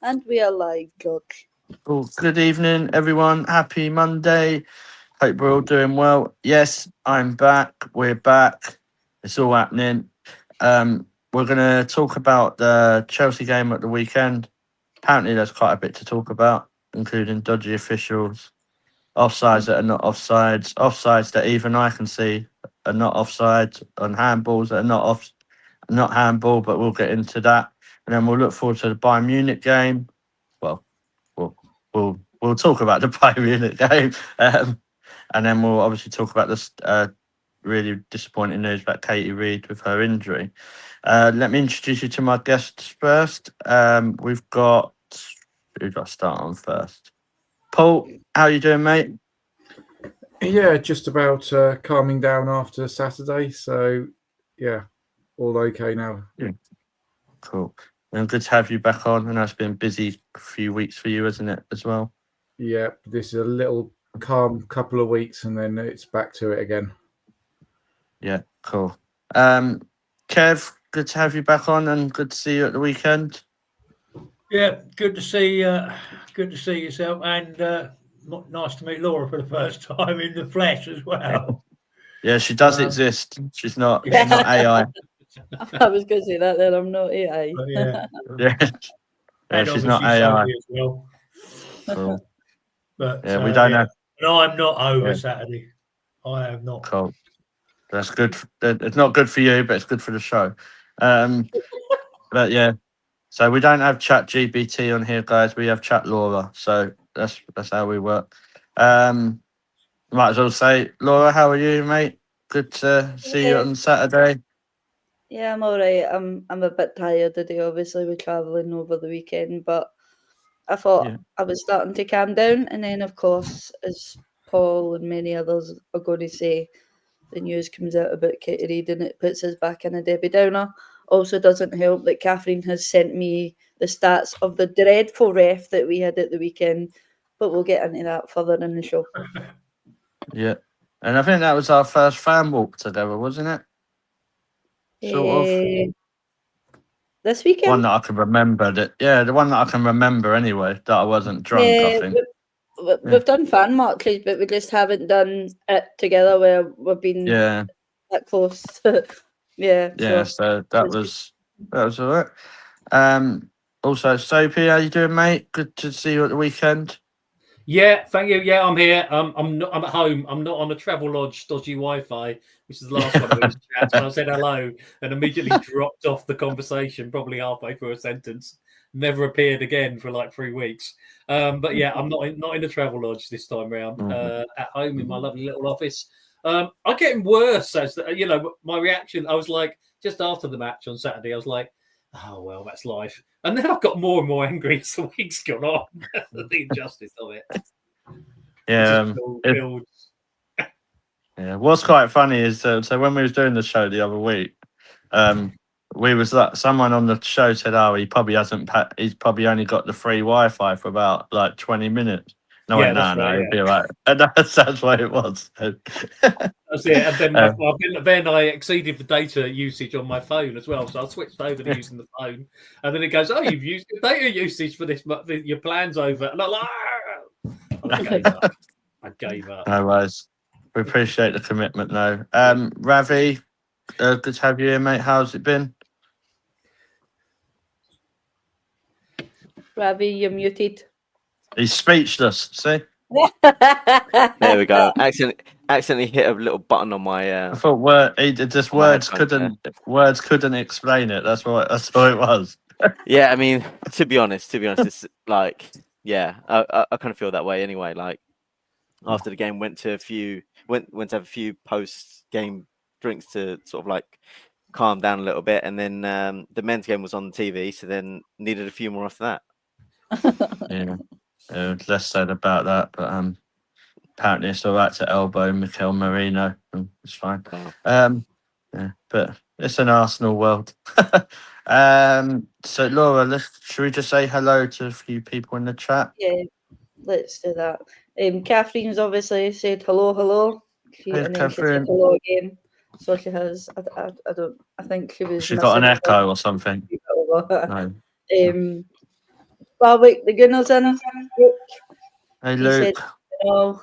And we are live, Doc. Well, good evening, everyone. Happy Monday. Hope we're all doing well. Yes, I'm back. We're back. It's all happening. We're going to talk about the Chelsea game at the weekend. Apparently, there's quite a bit to talk about, including dodgy officials, offsides that are not offsides, offsides that even I can see are not offsides, on handballs that are not handball, but we'll get into that. And then we'll look forward to the Bayern Munich game. Well, we'll talk about the Bayern Munich game, and then we'll obviously talk about this really disappointing news about Katie Reid with her injury. Let me introduce you to my guests first. We've got who got to start on first? Paul, how are you doing, mate? Yeah, just about calming down after Saturday. So, yeah, all okay now. Yeah. Cool. And good to have you back on. I know it's been a busy few weeks for you, isn't it, as well? Yeah, this is a little calm couple of weeks and then it's back to it again. Yeah, cool. Kev, good to have you back on and good to see you at the weekend. Yeah, good to see yourself, and nice to meet Laura for the first time in the flesh as well. Yeah, she does exist. She's not AI. I was going to say that then. I'm not AI. Yeah, she's not AI. As well. Cool. But yeah, we don't know. No, I'm not over Saturday. I am not. Cool. That's good. It's not good for you, but it's good for the show. But yeah, so we don't have Chat GBT on here, guys. We have Chat Laura. So that's how we work. Might as well say, Laura, how are you, mate? Good to see you on Saturday. Yeah, I'm all right. I'm a bit tired today. Obviously, we're travelling over the weekend, but I thought I was starting to calm down. And then, of course, as Paul and many others are going to say, the news comes out about Katie Reid and it puts us back in a Debbie Downer. Also doesn't help that Catherine has sent me the stats of the dreadful ref that we had at the weekend, but we'll get into that further in the show. Yeah. And I think that was our first fan walk together, wasn't it? Sort of. This weekend? One that I can remember. The one that I can remember anyway, that I wasn't drunk, I think. We've done fan marches, but we just haven't done it together where we've been that close. Yeah, so that was all right. Also, Soapy, how you doing, mate? Good to see you at the weekend. Yeah, thank you. Yeah, I'm here. I'm at home. I'm not on a travel lodge dodgy Wi-Fi, which is the last one of these chats. And I said hello and immediately dropped off the conversation, probably halfway through a sentence. Never appeared again for like 3 weeks. But yeah, I'm not in the travel lodge this time round. At home in my lovely little office. I'm getting worse. As my reaction, I was like, just after the match on Saturday, I was like, oh well, that's life. And then I've got more and more angry as the week's gone on. The injustice of it. Yeah. What's quite funny is so when we was doing the show the other week, we was like, someone on the show said, "Oh, he's probably only got the free Wi-Fi for about like 20 minutes." No, it'll be right. And that's what it was. That's it. And then I exceeded the data usage on my phone as well, so I switched over to using the phone. And then it goes, "Oh, you've used your data usage for this. Your plan's over." And I'm like, I gave up. No worries. We appreciate the commitment, though. Ravi, good to have you here, mate. How's it been? Ravi, you're muted. He's speechless. See? There we go. Accidentally hit a little button on my. I thought words couldn't explain it. That's what it was. Yeah, I mean, to be honest, it's like, I kind of feel that way anyway. Like after the game, went to have a few post-game drinks to sort of like calm down a little bit, and then the men's game was on the TV, so then needed a few more after that. Less said about that, but apparently it's all right to elbow Mikel Merino. It's fine. But it's an Arsenal world. So Laura, should we just say hello to a few people in the chat? Yeah, let's do that. Catherine's obviously said hello. And then she said hello again. So she has. I think she was. She's got an echo or something. No. Warwick, the Gunners in. Hey, He Luke. said, "Hello."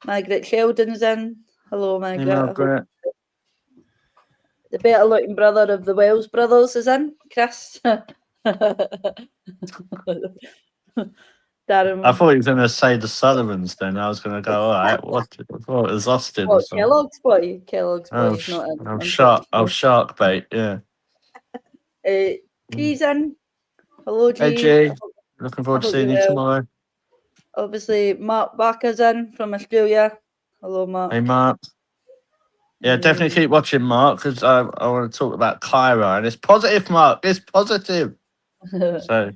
Margaret Sheldon's in. Hello, Hey, Margaret. I hope Margaret. the better looking brother of the Wells brothers is in. Chris. Darren. I thought he was going to say the Sullivans then. I was going to go, all right, what? I thought it was Austin or What, something. Kellogg's boy? Kellogg's boy Oh, is not in. shark bait, yeah. G's in. Hello, G. Hey, G. Looking forward to hope seeing you're you well. tomorrow. Obviously, Mark Barker's in from Australia. Hello, Mark. Hey, Mark. Yeah, definitely keep watching, Mark, because I want to talk about Kyra. And it's positive, Mark. It's positive. So,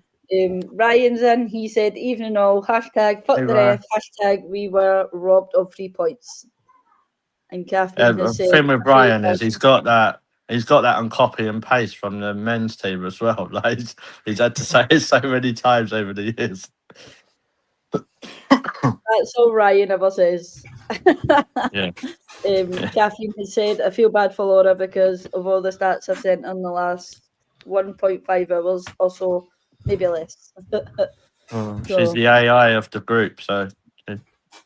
Ryan's in. He said, "Evening all. Hashtag fuck Hey, the Ryan. ref. Hashtag we were robbed of 3 points." And Catherine the has said, thing with Brian is he's got that on copy and paste from the men's team as well. Like he's had to say it so many times over the years. "That's all Ryan ever says." Yeah. Catherine has said, "I feel bad for Laura because of all the stats I've sent in the last 1.5 hours or so, maybe less." She's the AI of the group, so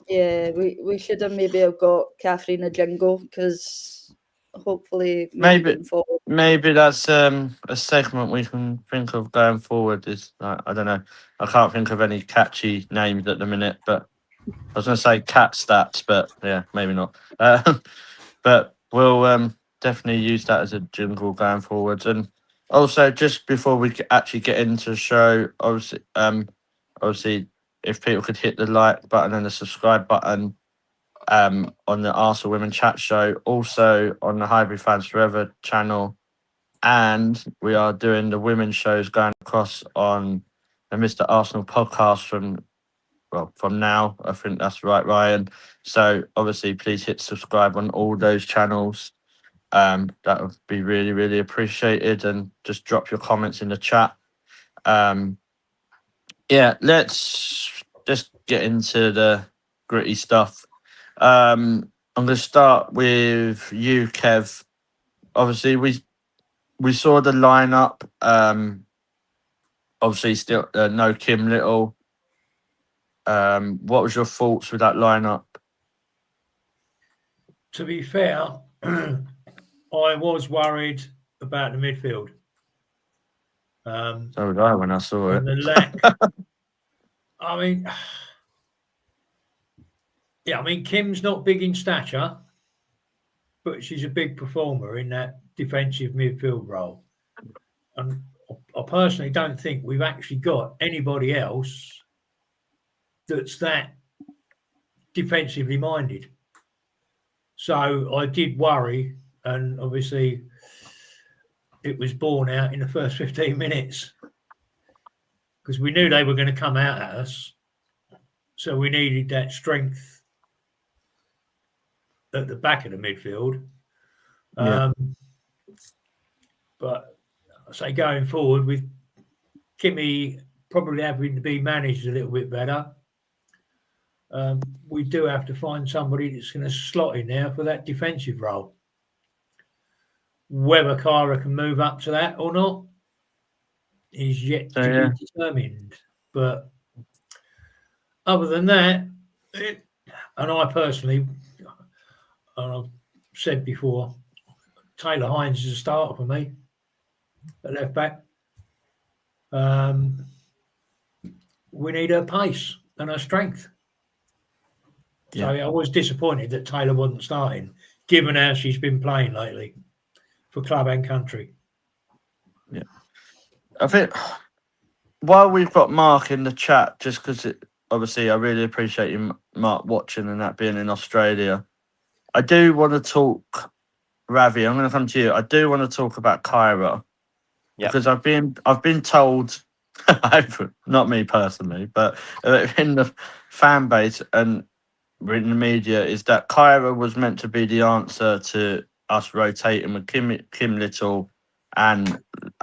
Yeah, we should have maybe have got Catherine a jingle because hopefully maybe going forward. maybe that's a segment we can think of going forward. Is I don't know. I can't think of any catchy names at the minute, but I was going to say cat stats, but yeah, maybe not. But we'll definitely use that as a jingle going forwards. And also, just before we actually get into the show, obviously, if people could hit the like button and the subscribe button on the Arsenal Women Chat Show, also on the Highbury Fans Forever channel, and we are doing the women's shows going across on the Mr. Arsenal podcast from now. I think that's right, Ryan. So obviously, please hit subscribe on all those channels. That would be really, really appreciated. And just drop your comments in the chat. Yeah, let's just get into the gritty stuff. I'm going to start with you, Kev. Obviously, we saw the lineup. Obviously, still no Kim Little. What was your thoughts with that lineup? To be fair, I was worried about the midfield. So did I when I saw it. And the lack. I mean, Kim's not big in stature, but she's a big performer in that defensive midfield role. And I personally don't think we've actually got anybody else that's that defensively minded. So I did worry, and obviously it was borne out in the first 15 minutes because we knew they were going to come out at us. So we needed that strength at the back of the midfield. Yeah. But I say going forward with Kimmy probably having to be managed a little bit better, we do have to find somebody that's going to slot in there for that defensive role. Whether Kyra can move up to that or not is yet to be determined. But other than that, and I personally, and I've said before, Taylor Hines is a starter for me at left back. We need her pace and her strength. So I was disappointed that Taylor wasn't starting, given how she's been playing lately for club and country. Yeah. I think while we've got Mark in the chat, just because obviously I really appreciate you, Mark, watching and that being in Australia. I do want to talk, Ravi, I'm going to come to you. I do want to talk about Kyra because I've been told, not me personally, but in the fan base and in the media, is that Kyra was meant to be the answer to us rotating with Kim Little and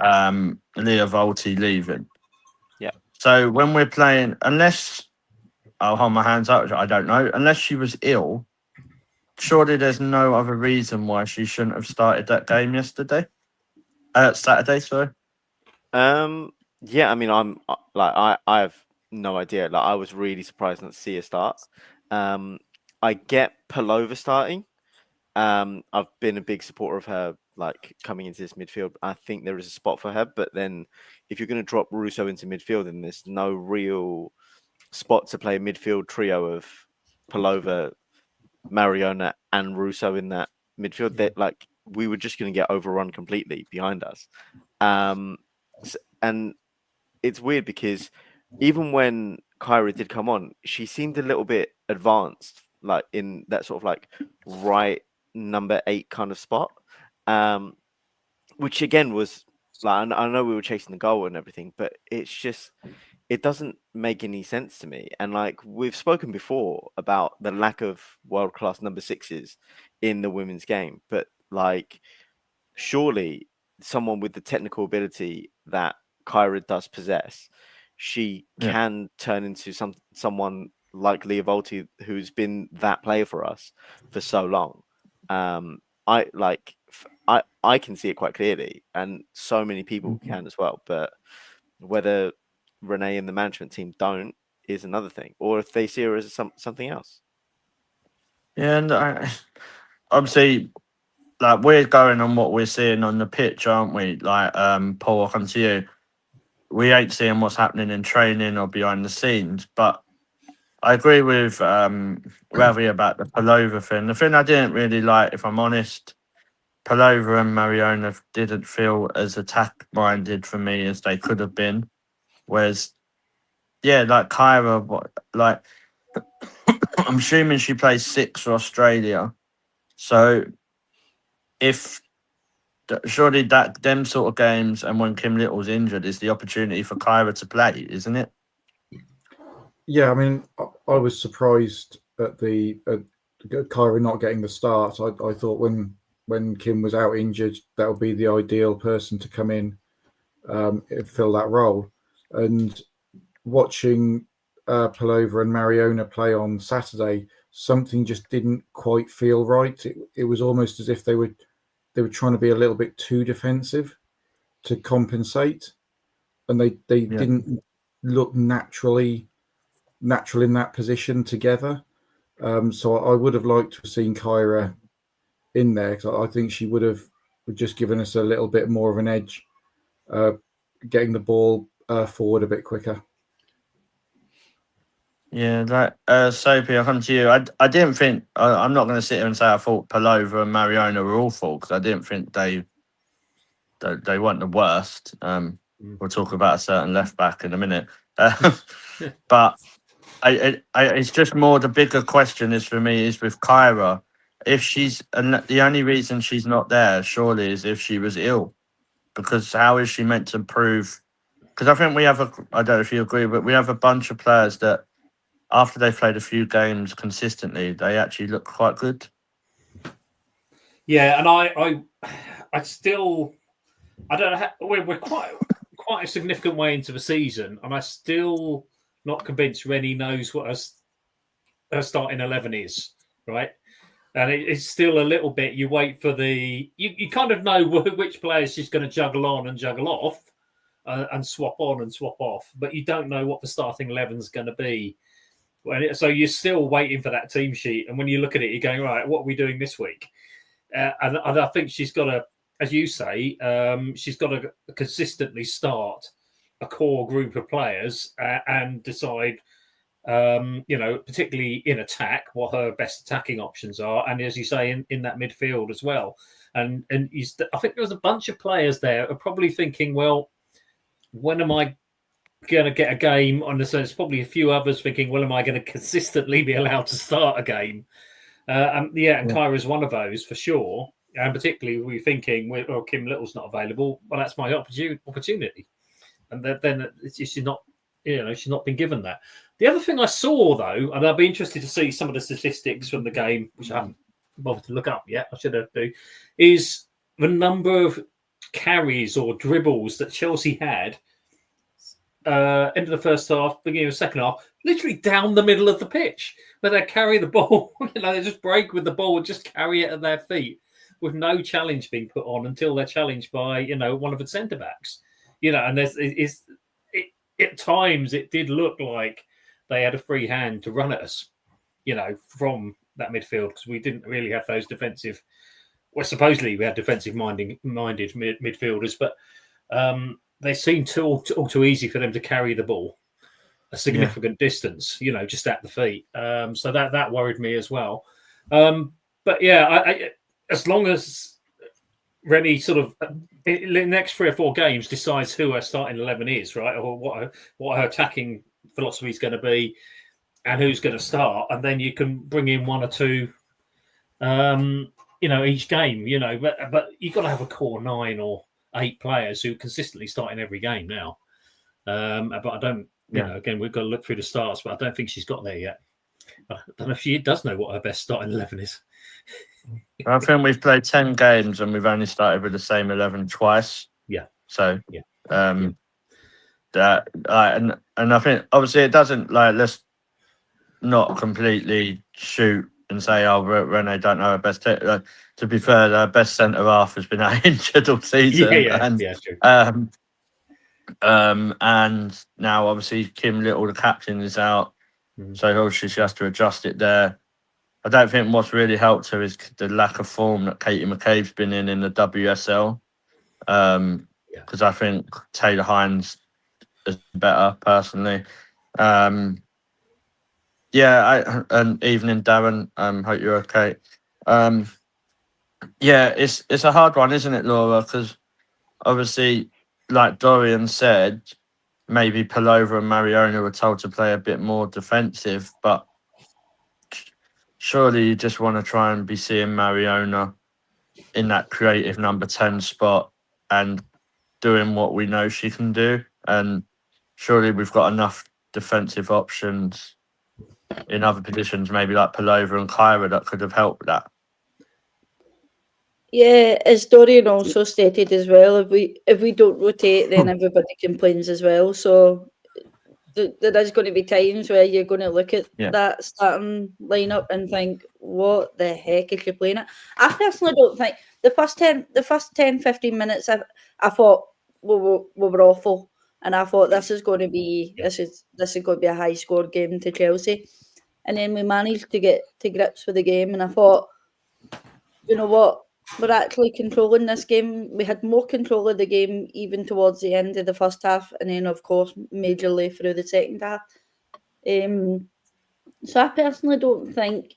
Leah Volti leaving. Yeah. So when we're playing, unless I'll hold my hands up, I don't know, unless she was ill, surely there's no other reason why she shouldn't have started that game Saturday, sorry. Yeah, I mean, I have no idea. Like, I was really surprised not to see her start. I get Palova starting. I've been a big supporter of her, like coming into this midfield. I think there is a spot for her, but then if you're going to drop Russo into midfield, then there's no real spot to play a midfield trio of Palova, Mariona, and Russo in that midfield. That like we were just going to get overrun completely behind us. And it's weird because even when Kyra did come on, she seemed a little bit advanced, like in that sort of like right number 8 kind of spot. Which again was like, I know we were chasing the goal and everything, but it's just, it doesn't make any sense to me. And like we've spoken before about the lack of world class number 6s in the women's game, but like surely someone with the technical ability that Kyra does possess, she can turn into someone like Leah Volti, who's been that player for us for so long. I can see it quite clearly, and so many people can as well. But whether Renee and the management team don't is another thing, or if they see her as something else. Yeah, and obviously, like we're going on what we're seeing on the pitch, aren't we? Like, Paul, I'll come to you. We ain't seeing what's happening in training or behind the scenes, but I agree with Ravi about the Palova thing. The thing I didn't really like, if I'm honest, Palova and Mariona didn't feel as attack-minded for me as they could have been. Whereas, yeah, like Kyra, like I'm assuming she plays 6 for Australia. So if surely that them sort of games and when Kim Little's injured is the opportunity for Kyra to play, isn't it? Yeah, I mean, I was surprised at Kyra not getting the start. I thought when Kim was out injured, that would be the ideal person to come in, fill that role. And watching Palova and Mariona play on Saturday, something just didn't quite feel right. It was almost as if they were trying to be a little bit too defensive to compensate, and they didn't look natural in that position together. So I would have liked to have seen Kyra in there, because I think she would have just given us a little bit more of an edge, getting the ball forward a bit quicker. Yeah, like Sophie, I'll come to you. I didn't think I'm not going to sit here and say I thought Palova and Mariona were awful, because I didn't think they weren't the worst. We'll talk about a certain left back in a minute, but it's just more the bigger question is for me is with Kyra, if she's, and the only reason she's not there surely is if she was ill, because how is she meant to prove? Because I think we have I don't know if you agree, but we have a bunch of players that after they've played a few games consistently, they actually look quite good. Yeah, and I still, I don't know. We're quite a significant way into the season, and I still not convinced Rennie knows what her starting 11 is, right? And it's still a little bit. You wait for you kind of know which players she's going to juggle on and juggle off, and swap on and swap off, but you don't know what the starting 11 is going to be. So you're still waiting for that team sheet, and when you look at it, you're going, right, what are we doing this week? And I think she's got to, as you say, she's got to consistently start a core group of players and decide, particularly in attack, what her best attacking options are, and as you say, in that midfield as well. And I think there was a bunch of players there who are probably thinking, well, when am I going to get a game? And there's probably a few others thinking, well, am I going to consistently be allowed to start a game? And Kyra's one of those for sure. And particularly we're thinking, well, Kim Little's not available. Well, that's my opportunity. And then she's not been given that. The other thing I saw, though, and I'll be interested to see some of the statistics from the game, which I haven't bothered to look up yet, I should have to, is the number of carries or dribbles that Chelsea had end of the first half, beginning of the second half, literally down the middle of the pitch, where they carry the ball, they just break with the ball and just carry it at their feet with no challenge being put on until they're challenged by, one of the centre backs. And at times it did look like they had a free hand to run at us, from that midfield, because we didn't really have those defensive. Well, supposedly we had defensive-minded midfielders, but they seemed all too easy for them to carry the ball a significant distance, just at the feet. So that worried me as well. But I as long as Remy sort of in the next 3 or 4 games decides who her starting 11 is, right, or what her attacking philosophy is going to be, and who's going to start, and then you can bring in 1 or 2, each game, but you've got to have a core 9 or 8 players who consistently start in every game now. But I don't, again, we've got to look through the starts, but I don't think she's got there yet. I don't know if she does know what her best starting 11 is. I think we've played 10 games and we've only started with the same 11 twice. Yeah. So, that and I think obviously it doesn't let's not completely shoot and say, oh, Renee don't know her best. To be fair, her best centre half has been out injured all season. True. And now obviously Kim Little, the captain, is out, so obviously she has to adjust it there. I don't think what's really helped her is the lack of form that Katie McCabe's been in the WSL. Because I think Taylor Hines is better personally. And evening, Darren. Hope you're okay. It's a hard one, isn't it, Laura? Because obviously, like Dorian said, maybe Palova and Mariona were told to play a bit more defensive, but surely you just want to try and be seeing Mariona in that creative number 10 spot and doing what we know she can do. And surely we've got enough defensive options in other positions, maybe like Palova and Kyra, that could have helped that. Yeah, as Dorian also stated as well, if we don't rotate, then everybody complains as well. So there is going to be times where you're going to look at that starting lineup and think, what the heck is she playing at? I personally don't think the first 10, 15 minutes I thought we were awful, and I thought this is going to be a high score game to Chelsea, and then we managed to get to grips with the game, and I thought, you know what, we're actually controlling this game. We had more control of the game even towards the end of the first half, and then of course majorly through the second half. So I personally don't think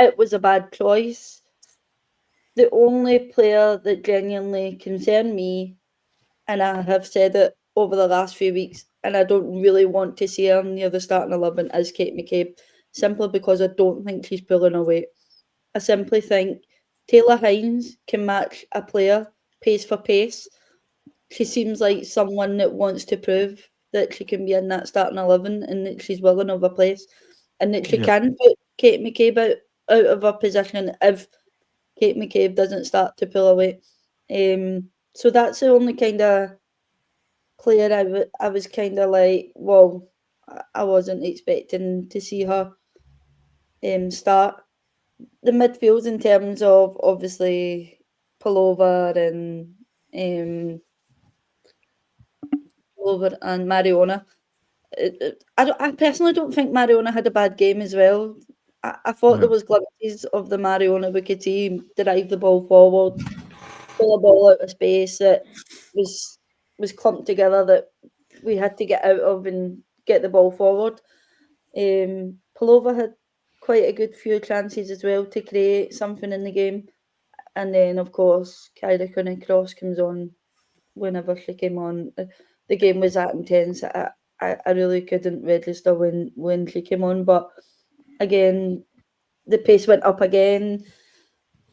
it was a bad choice. The only player that genuinely concerned me, and I have said it over the last few weeks, and I don't really want to see her near the starting 11, is Kate McCabe, simply because I don't think she's pulling her weight. I simply think Taylor Hines can match a player pace for pace. She seems like someone that wants to prove that she can be in that starting 11 and that she's willing of a place, and that she can put Kate McCabe out of her position if Kate McCabe doesn't start to pull away. So that's the only kind of player I was kind of like, well, I wasn't expecting to see her start. The midfield in terms of obviously Palova and Mariona. I personally don't think Mariona had a bad game as well. I thought there was glimpses of the Mariona we could see drive the ball forward, pull a ball out of space that was clumped together that we had to get out of and get the ball forward. Palova had quite a good few chances as well to create something in the game, and then of course Kyra Cooney Cross comes on whenever she came on. The game was that intense. I really couldn't register when she came on, but again the pace went up again.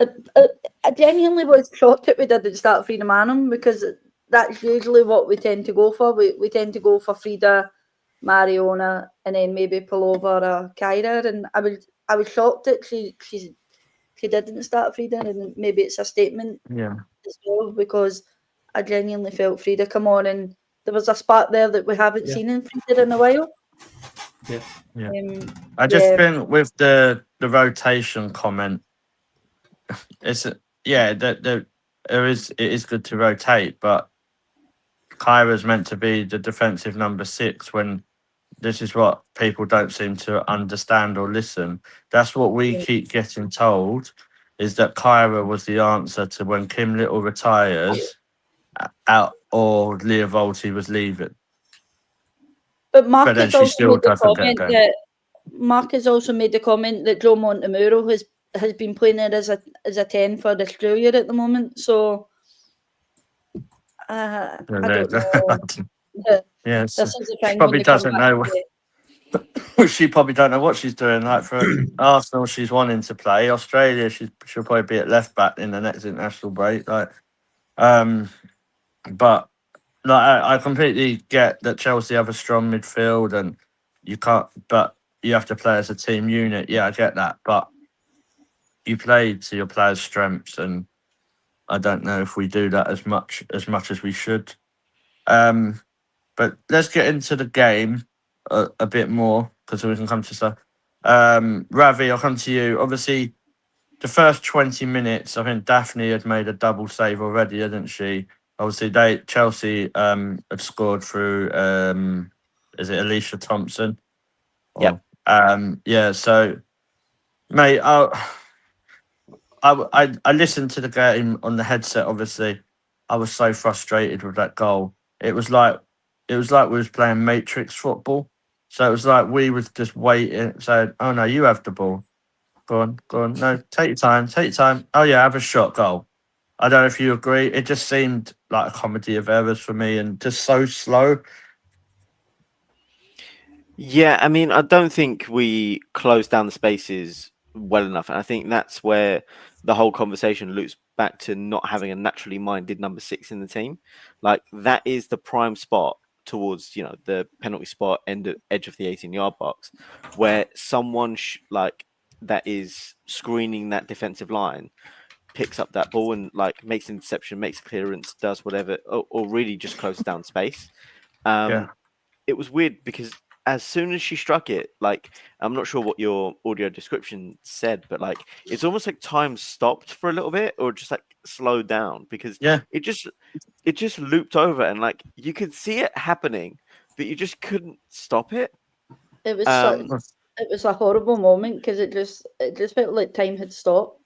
I genuinely was shocked that we didn't start Frida Manum, because that's usually what we tend to go for. We tend to go for Frida, Mariona, and then maybe Palova or Kyra. And I was shocked that she didn't start Frida, and maybe it's a statement as well, because I genuinely felt Frida come on and there was a spark there that we haven't seen in Frida in a while. I just think with the rotation comment, it is good to rotate, but Kyra's meant to be the defensive number 6 when this is what people don't seem to understand or listen. That's what we keep getting told, is that Kyra was the answer to when Kim Little retires out or Leah Volti was leaving. But Mark then has she also still made the doesn't get comment going. that Mark has also made the comment that Joe Montemuro has been playing her as a 10 for Australia at the moment. So I don't know. Yes, This is the she thing when probably they come doesn't back know. to it. She probably don't know what she's doing. Like for Arsenal, she's wanting to play. Australia, she'll probably be at left back in the next international break. Like, but like I completely get that Chelsea have a strong midfield and you can't, but you have to play as a team unit. Yeah, I get that, but you play to your players' strengths, and I don't know if we do that as much as we should. But let's get into the game a bit more because we can come to stuff. Ravi, I'll come to you. Obviously, the first 20 minutes, I think Daphne had made a double save already, hadn't she? Obviously, Chelsea had scored through, is it Alicia Thompson? Yep. Yeah, so, mate, I listened to the game on the headset, obviously. I was so frustrated with that goal. It was like we was playing Matrix football. So it was like we was just waiting, saying, "Oh no, you have the ball. Go on. No, take your time. Oh yeah, have a shot, goal." I don't know if you agree. It just seemed like a comedy of errors for me and just so slow. Yeah, I mean, I don't think we closed down the spaces well enough. And I think that's where the whole conversation loops back to not having a naturally minded number 6 in the team. Like, that is the prime spot towards, the penalty spot, edge of the 18-yard box, where someone that is screening that defensive line picks up that ball and makes an interception, makes clearance, does whatever, or really just closes down space. It was weird because as soon as she struck it, I'm not sure what your audio description said, but it's almost like time stopped for a little bit or just slowed down because it just looped over and you could see it happening, but you just couldn't stop it. It was a horrible moment because it just felt like time had stopped.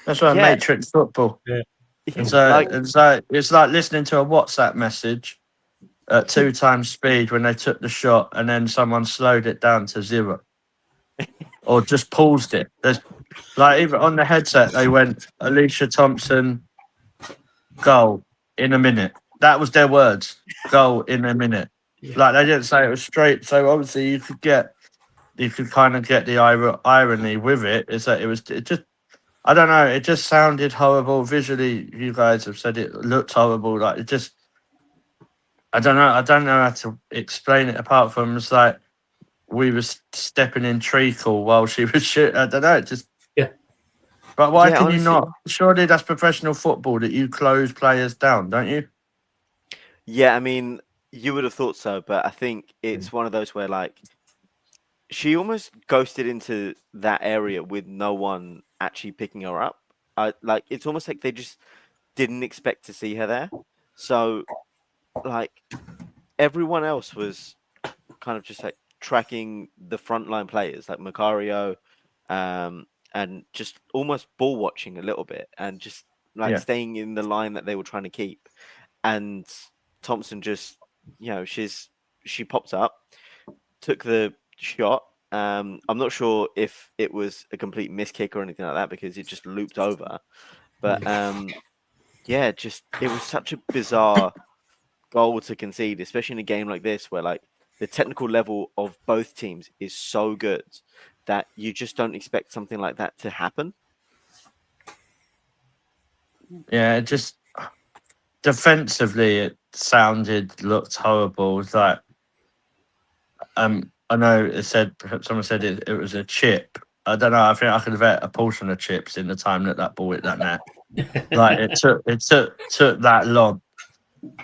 That's why Matrix football. Yeah. It's like listening to a WhatsApp message at 2 times speed when they took the shot and then someone slowed it down to 0 or just paused it. There's even on the headset they went Alicia Thompson goal in a minute. That was their words. Goal in a minute. They didn't say it was straight. So obviously you could kind of get the irony with it. Is that it just I don't know. It just sounded horrible visually. You guys have said it looked horrible. It just. I don't know how to explain it apart from it's like we were stepping in treacle while she was shooting. I don't know. It just But why can you not? Surely that's professional football that you close players down, don't you? Yeah, I mean, you would have thought so, but I think it's one of those where she almost ghosted into that area with no one actually picking her up. It's almost like they just didn't expect to see her there. So everyone else was kind of just tracking the frontline players like Macario, and just almost ball watching a little bit and just staying in the line that they were trying to keep. And Thompson just, she popped up, took the shot. I'm not sure if it was a complete miss kick or anything like that because it just looped over. But it was such a bizarre goal to concede, especially in a game like this where the technical level of both teams is so good that you just don't expect something like that to happen. Yeah, it just defensively looked horrible. It's like I know someone said it was a chip. I don't know. I think I could have ate a portion of chips in the time that ball hit that net. It took that long.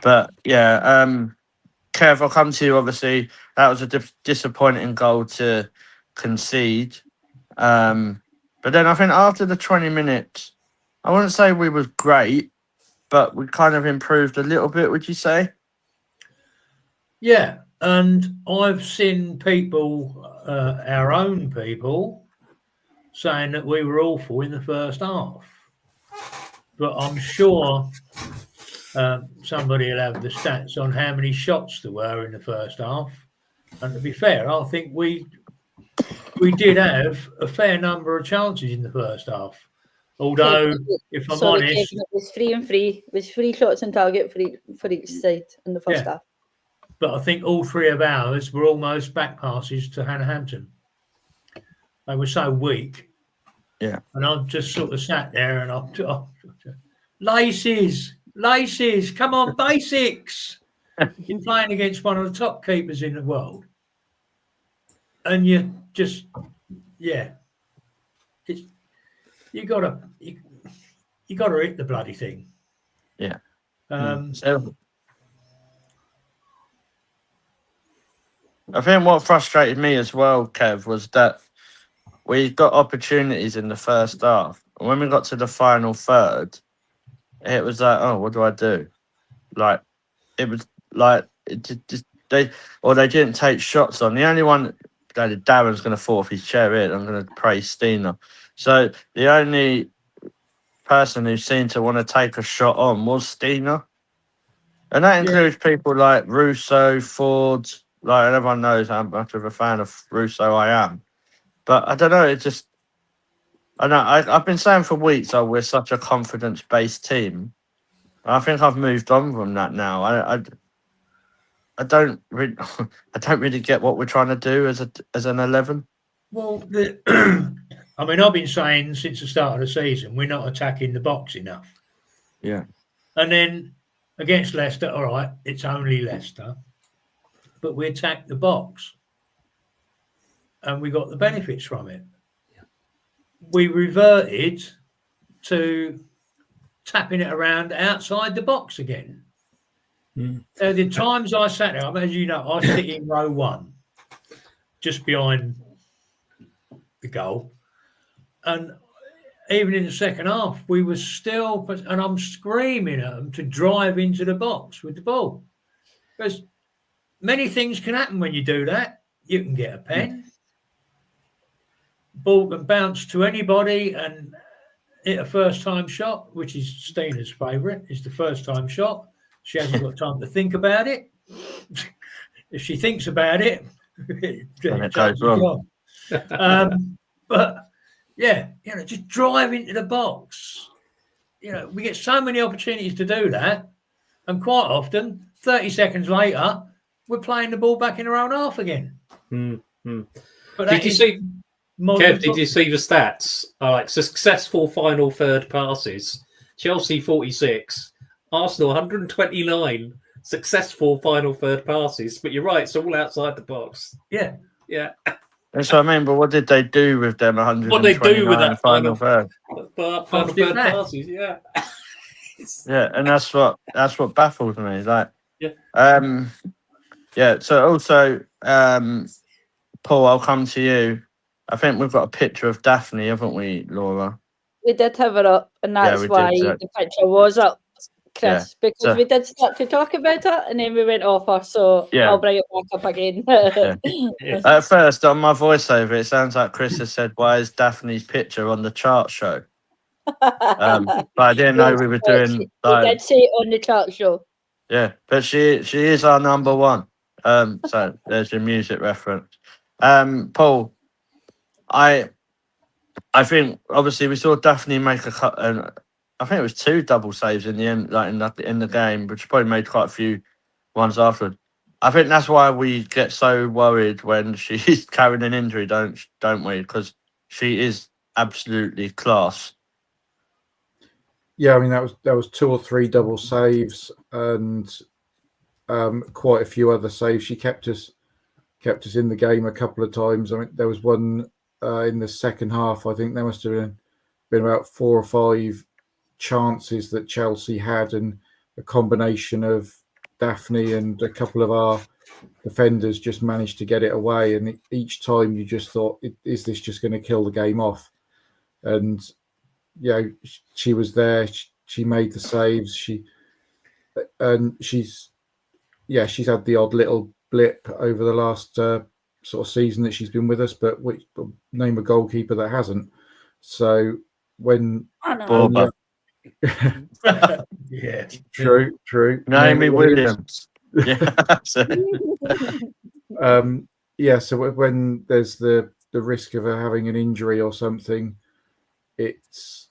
But yeah, Kev, I'll come to you. Obviously, that was a disappointing goal to concede. But then I think after the 20 minutes, I wouldn't say we was great, but we kind of improved a little bit. Would you say? Yeah, and I've seen people, our own people, saying that we were awful in the first half. But I'm sure somebody will have the stats on how many shots there were in the first half. And to be fair, I think we did have a fair number of chances in the first half. Although, if I'm honest, Kevin, it was 3 and 3. It was 3 shots on target for each side in the first half. But I think all 3 of ours were almost back passes to Hannah Hampton. They were so weak. Yeah. And I just sort of sat there and I laces, come on, basics. You're playing against one of the top keepers in the world. And you just, it's you gotta hit the bloody thing. Yeah. So I think what frustrated me as well, Kev, was that we got opportunities in the first half. And when we got to the final third, it was like, oh, what do I do? Like, it was like, they didn't take shots on. The only one that Darren's going to fall off his chair here, I'm going to praise Stina. So the only person who seemed to want to take a shot on was Stina. And that includes people like Russo, Ford, like everyone knows how much of a fan of Russo I am. But I don't know, I've been saying for weeks, we're such a confidence-based team. I think I've moved on from that now. I don't really get what we're trying to do as an 11. Well, I mean, I've been saying since the start of the season, we're not attacking the box enough. Yeah. And then against Leicester, all right, it's only Leicester, but we attacked the box and we got the benefits from it. Yeah. We reverted to tapping it around outside the box again. The times I sat there, as you know, I sit in row 1, just behind the goal. And even in the second half, we were still, and I'm screaming at them to drive into the box with the ball. Because many things can happen when you do that. You can get a pen, ball can bounce to anybody and hit a first-time shot, which is Stina's favourite, is the first-time shot. She hasn't got time to think about it. If she thinks about it, it goes wrong. But yeah, just drive into the box. We get so many opportunities to do that, and quite often, 30 seconds later, we're playing the ball back in our own half again. But did you see, Kev? Did you see the stats? Like successful final third passes: Chelsea 46, Arsenal 129 successful final third passes. But you're right; it's all outside the box. Yeah. That's what I mean. But what did they do with them 129 what they do with that final third? Final third passes? Yeah. Yeah, and that's what baffles me. Like, yeah. So also, Paul, I'll come to you. I think we've got a picture of Daphne, haven't we, Laura? We did have her up, and that's why the picture was up, Chris, because we did start to talk about it, and then we went off her, so I'll bring it back up again. At first, on my voiceover, it sounds like Chris has said, why is Daphne's picture on the chart show? But I didn't know we were doing... She did say it on the chart show. Yeah, but she is our number one. So there's your music reference. Paul, I think obviously we saw Daphne make I think it was 2 double saves in the end, like in the game, but she probably made quite a few ones afterwards. I think that's why we get so worried when she's carrying an injury, don't we? Because she is absolutely class. Yeah, I mean that was 2 or 3 double saves and quite a few other saves. She kept us in the game a couple of times. I mean, there was one in the second half. I think there must have been about 4 or 5 chances that Chelsea had, and a combination of Daphne and a couple of our defenders just managed to get it away. And each time you just thought, is this just going to kill the game off? And she was there. made the saves. She's had the odd little blip over the last sort of season that she's been with us, but name a goalkeeper that hasn't. So when Borba. Yeah. True. Naomi Williams. Yeah. So when there's the risk of her having an injury or something, she's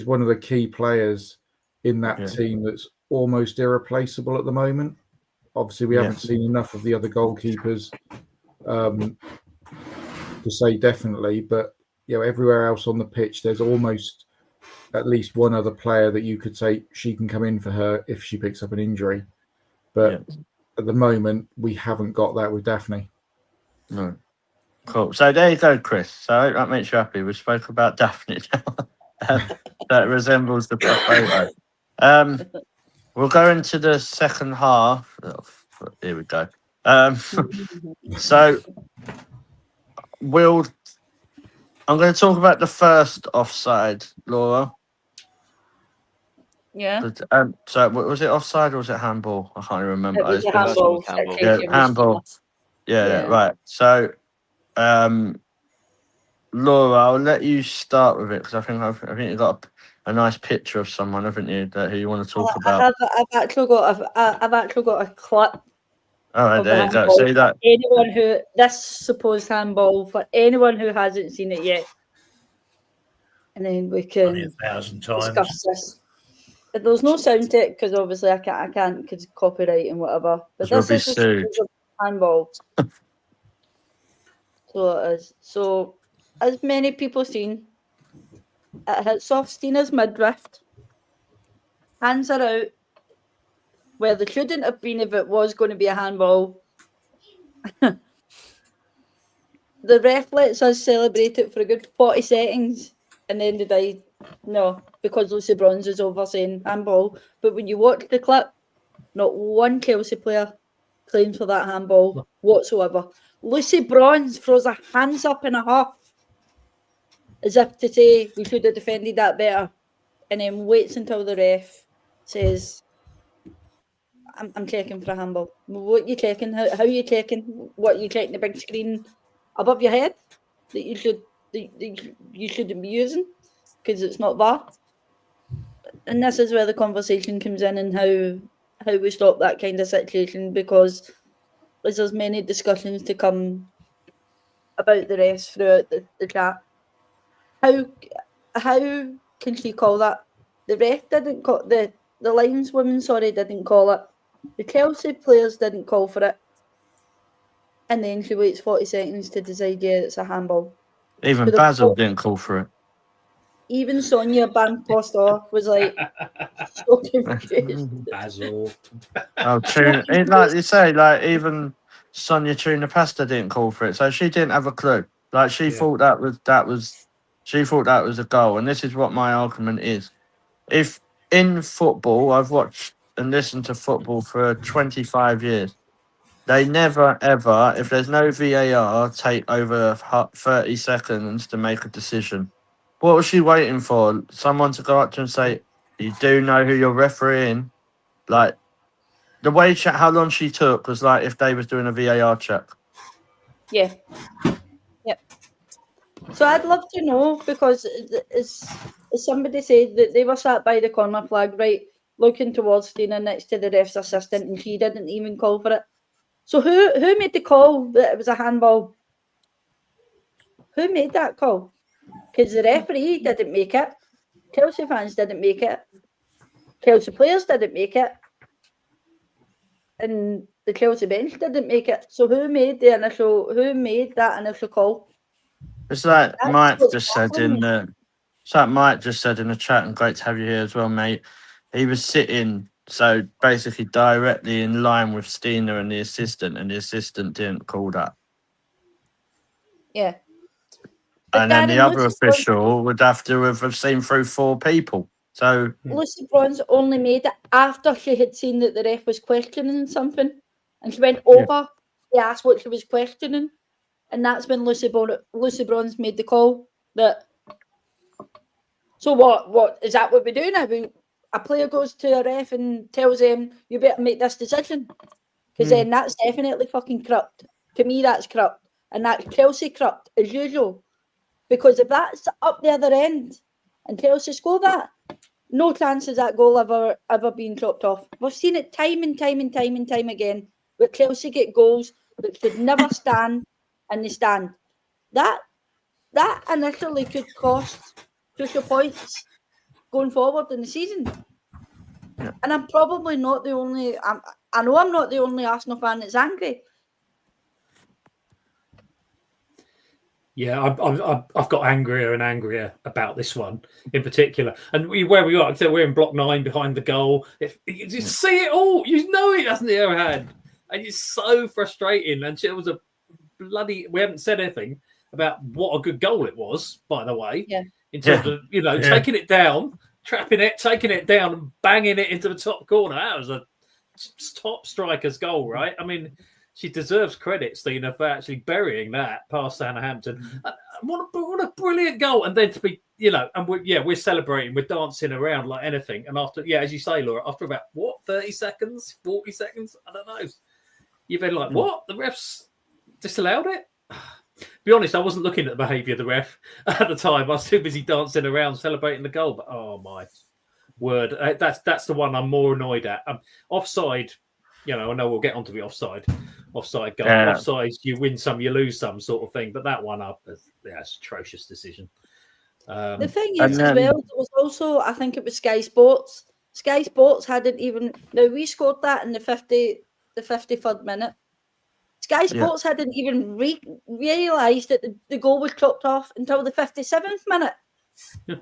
one of the key players in that team that's almost irreplaceable at the moment. Obviously, we haven't seen enough of the other goalkeepers to say definitely, but everywhere else on the pitch, there's almost at least one other player that you could say she can come in for her if she picks up an injury. But at the moment, we haven't got that with Daphne. No. Cool. So there you go, Chris. So I hope that makes you happy. We spoke about Daphne now. That resembles the photo. We'll go into the second half. Oh, here we go. So I'm going to talk about the first offside, Laura. Yeah. So was it offside or was it handball? I can't even remember. It was a handball. Yeah, handball. Yeah, right. So, Laura, I'll let you start with it because I think you got a nice picture of someone, haven't you, who you want to talk about? I've actually got a clip. All right, there you go. See that? Anyone who this supposed handball, for anyone who hasn't seen it yet, and then we can 1,000 times discuss this. But there's no sound to it because obviously I can't because copyright and whatever. But this is a handball. So it is. So as many people seen, it hits off Stina's midriff. Hands are out where they shouldn't have been if it was going to be a handball. The ref lets us celebrate it for a good 40 seconds and then they die. No, because Lucy Bronze is over saying handball. But when you watch the clip, not one Chelsea player claims for that handball whatsoever. Lucy Bronze throws her hands up in a huff as if to say we should have defended that better, and then waits until the ref says, I'm checking for a handball. What you checking? How you checking? What you checking? The big screen above your head that you shouldn't be using because it's not VAR. And this is where the conversation comes in and how we stop that kind of situation, because there's many discussions to come about the refs throughout the chat. How can she call that? The ref didn't call the lineswoman, didn't call it. The Chelsea players didn't call for it. And then she waits 40 seconds to decide, it's a handball. Even Basil didn't call for it. Even Sonia Bancosta was like, so confused. Basil. Like you say, like even Sonia Tuna Pasta didn't call for it, so she didn't have a clue. Like she thought that was a goal, and this is what my argument is. If in football, I've watched and listened to football for 25 years, they never ever, if there's no VAR, take over 30 seconds to make a decision. What was she waiting for? Someone to go up to and say, "You do know who you're refereeing?" Like the way how long she took was like if they was doing a VAR check. Yeah. Yep. So I'd love to know, because as somebody said that they were sat by the corner flag, right, looking towards Stina next to the ref's assistant, and she didn't even call for it. So who made the call that it was a handball? Who made that call? Because the referee didn't make it. Chelsea fans didn't make it. Chelsea players didn't make it. And the Chelsea bench didn't make it. So who made that initial call? It's like Mike just said in the chat, and great to have you here as well, mate. He was sitting so basically directly in line with Stina and the assistant didn't call that. Yeah. And then the other official would have to have seen through 4 people. So Lucy Bronze only made it after she had seen that the ref was questioning something, and she went over. She asked what she was questioning, and that's when Lucy Bronze made the call. So what is that what we do now? A player goes to a ref and tells them, you better make this decision. Because then that's definitely fucking corrupt. To me, that's corrupt. And that's Chelsea corrupt, as usual. Because if that's up the other end and Chelsea score that, no chance is that goal ever being chopped off. We've seen it time and time again. But Chelsea get goals that should never stand, and they stand. That initially could cost crucial points going forward in the season. Yeah. And I'm probably not the only. I know I'm not the only Arsenal fan that's angry. Yeah, I've got angrier and angrier about this one in particular. And where we are, so we're in block 9 behind the goal. You just see it all. You know it doesn't the other hand. And it's so frustrating. And it was a bloody... We haven't said anything about what a good goal it was, by the way. Yeah. In terms of, taking it down, trapping it, taking it down and banging it into the top corner. That was a top striker's goal, right? I mean... She deserves credit, Stina, for actually burying that past Southampton. What a brilliant goal! And then to be, and we're celebrating, we're dancing around like anything. And after, as you say, Laura, after about 30 seconds, 40 seconds, I don't know. You've been like, what? The refs disallowed it? Be honest, I wasn't looking at the behaviour of the ref at the time. I was too busy dancing around celebrating the goal. But oh my word, that's the one I'm more annoyed at. Offside. I know we'll get onto the offside goal. Yeah. Offside, you win some, you lose some sort of thing. But that one it's an atrocious decision. The thing is, as well, there was also, I think it was Sky Sports. Sky Sports hadn't even... Now, we scored that in the 53rd minute. Sky Sports hadn't even realised that the goal was chopped off until the 57th minute. Yeah.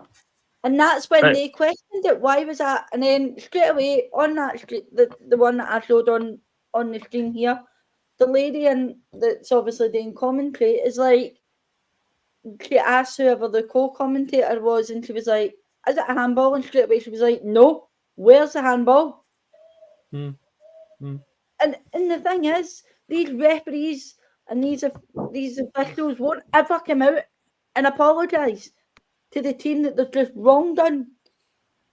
And that's when they questioned it. Why was that? And then straight away on that the one that I showed on the screen here, the lady that's obviously doing commentary is like, she asked whoever the co-commentator was, and she was like, "Is it a handball?" And straight away she was like, "No, where's the handball?" And the thing is, these referees and these officials won't ever come out and apologise to the team that they've just wrong done.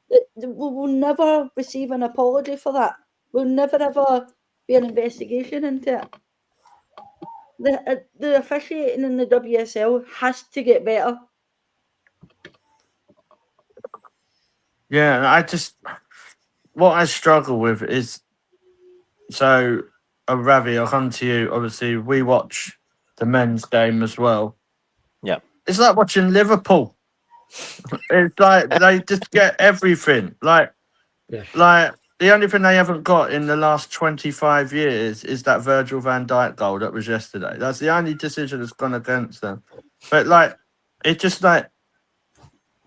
We will never receive an apology for that. Will never ever be an investigation into it. The officiating in the WSL has to get better. Yeah, what I struggle with is, so Ravi, I'll come to you. Obviously, we watch the men's game as well. Yeah. It's like watching Liverpool. It's like they just get everything. Like the only thing they haven't got in the last 25 years is that Virgil van Dijk goal that was yesterday. That's the only decision that's gone against them. But it's just like,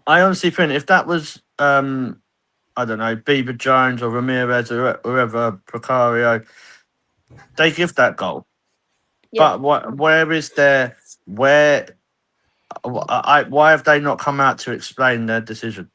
I honestly think if that was I don't know, Bieber Jones or Ramirez or whoever, Precario, they give that goal. Yeah. But why have they not come out to explain their decision?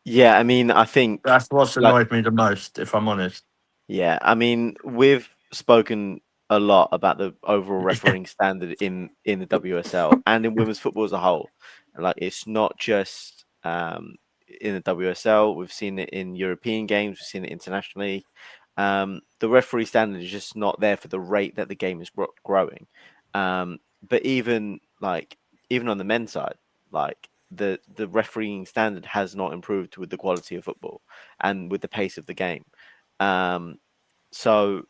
Yeah, I mean, I think that's what's annoyed me the most, if I'm honest. Yeah, I mean, we've spoken a lot about the overall refereeing standard in the WSL and in women's football as a whole. Like, it's not just in the WSL. We've seen it in European games. We've seen it internationally. The referee standard is just not there for the rate that the game is growing. But even on the men's side, like the refereeing standard has not improved with the quality of football and with the pace of the game. So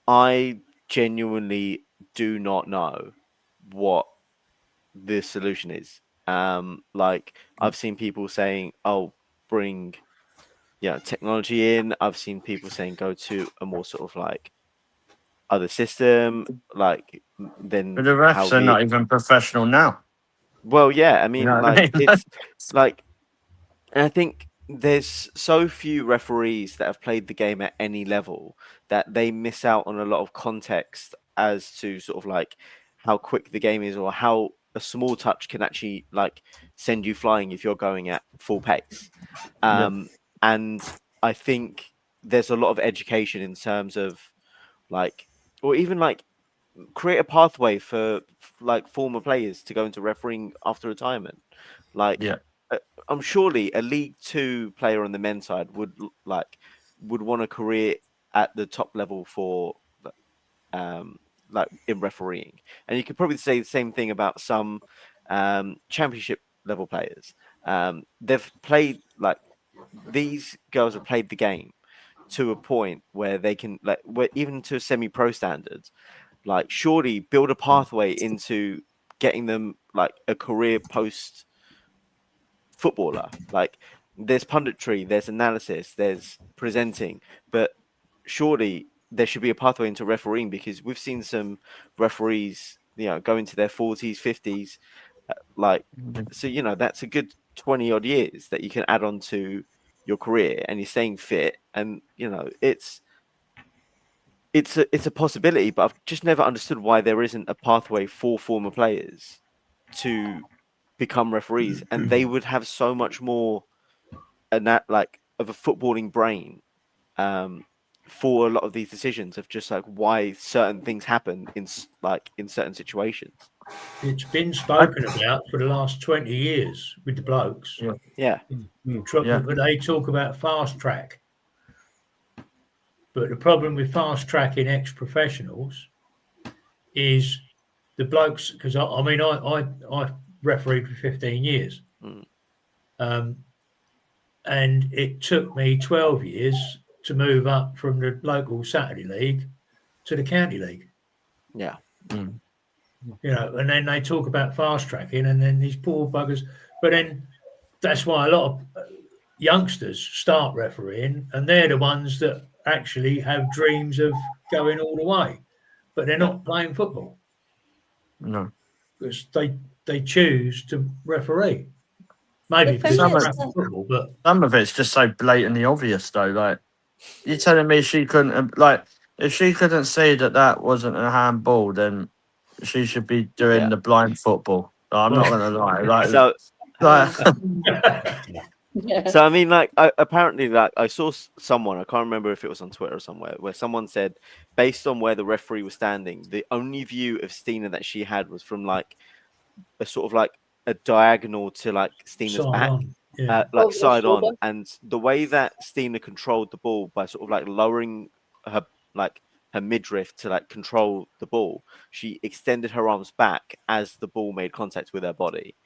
I genuinely do not know what the solution is. Like, I've seen people saying, "Oh, bring technology in." I've seen people saying go to a more sort of like other system, like then. But the refs are not even professional now. Well, yeah, I mean, it's like, and I think there's so few referees that have played the game at any level that they miss out on a lot of context as to sort of like how quick the game is, or how a small touch can actually like send you flying if you're going at full pace. And I think there's a lot of education in terms of like, or even like, create a pathway for like former players to go into refereeing after retirement. Like, I'm surely a League Two player on the men's side would want a career at the top level for like in refereeing, and you could probably say the same thing about some championship level players. They've played like these girls have played the game to a point where they can even to semi-pro standards. Like surely build a pathway into getting them like a career post footballer. Like there's punditry, there's analysis, there's presenting, but surely there should be a pathway into refereeing, because we've seen some referees, go into their 40s, 50s, so that's a good 20 odd years that you can add on to your career, and you're staying fit, and it's a possibility, but I've just never understood why there isn't a pathway for former players to become referees, and they would have so much more of a footballing brain for a lot of these decisions of just like why certain things happen in certain situations. It's been spoken about for the last 20 years with the blokes. Yeah. But they talk about fast track. But the problem with fast tracking ex-professionals is the blokes, because I refereed for 15 years. And it took me 12 years to move up from the local Saturday league to the county league. Yeah. And then they talk about fast tracking, and then these poor buggers. But then that's why a lot of youngsters start refereeing, and they're the ones that actually have dreams of going all the way, but they're not playing football. No, because they choose to referee. Maybe because football, but some of it's just so blatantly obvious, though. Like you're telling me she couldn't, like, if she couldn't see that wasn't a handball, then she should be doing the blind football. I'm not gonna lie. So I mean, apparently, I saw someone, I can't remember if it was on Twitter or somewhere, where someone said, based on where the referee was standing, the only view of Stina that she had was from a sort of a diagonal to Stina's back, side on, and the way that Stina controlled the ball by sort of lowering her her midriff to control the ball, she extended her arms back as the ball made contact with her body,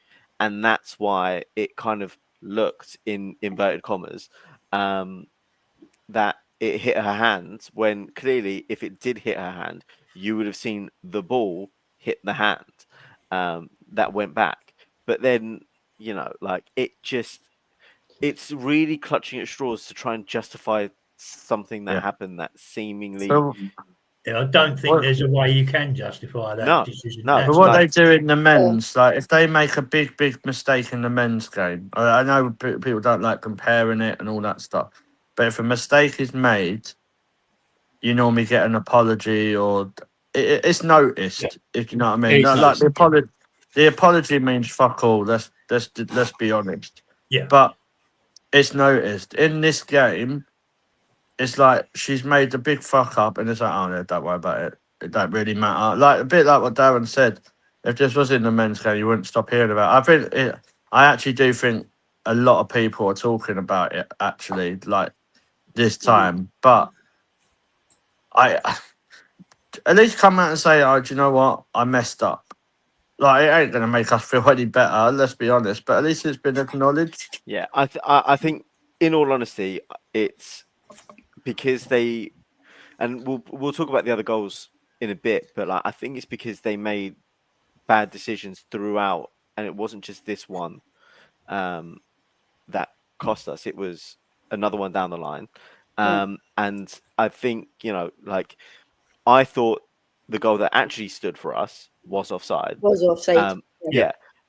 and that's why it kind of looked, in inverted commas, that it hit her hand, when clearly if it did hit her hand, you would have seen the ball hit the hand that went back. But then it's really clutching at straws to try and justify something that happened that seemingly I don't think there's a way you can justify that decision. No, but what they do in the men's, if they make a big mistake in the men's game, I know people don't like comparing it and all that stuff, but if a mistake is made, you normally get an apology, or it's noticed, if you know what I mean. The apology means fuck all. Let's be honest. Yeah. But it's noticed. In this game, it's like she's made a big fuck up, and it's like, oh no, don't worry about it. It don't really matter. A bit like what Darren said. If this was in the men's game, you wouldn't stop hearing about it. I actually do think a lot of people are talking about it actually, this time. But I at least come out and say, oh, do you know what? I messed up. It ain't gonna make us feel any better. Let's be honest. But at least it's been acknowledged. Yeah, I think, in all honesty, it's because and we'll talk about the other goals in a bit, but I think it's because they made bad decisions throughout, and it wasn't just this one that cost us. It was another one down the line, and I think I thought the goal that actually stood for us was offside.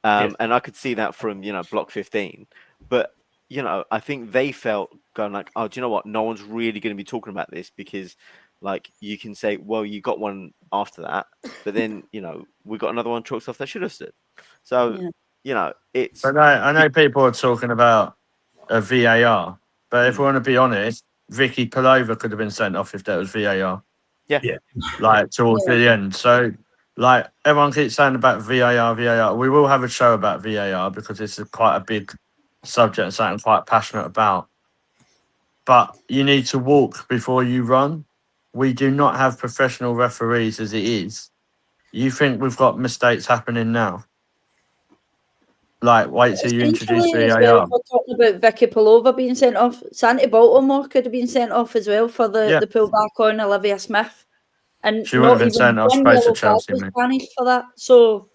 And I could see that from block 15, but I think they felt going oh, do you know what? No one's really going to be talking about this, because you can say, well, you got one after that, but then we got another one chalked off that should have stood. So it's. But I know people are talking about a VAR, but if we want to be honest, Vicky Pelova could have been sent off if that was VAR. Yeah. Towards the end. So everyone keeps saying about VAR. We will have a show about VAR because it's quite a big subject and something I'm quite passionate about. But you need to walk before you run. We do not have professional referees as it is. You think we've got mistakes happening now? Like, wait till you introduce Essentially, as VAR. well, we're talking about Vicky Pavlova being sent off. Santi Baltimore could have been sent off as well for the pull back on Olivia Smith. And She would have been sent off straight to Chelsea, was banished for that. So,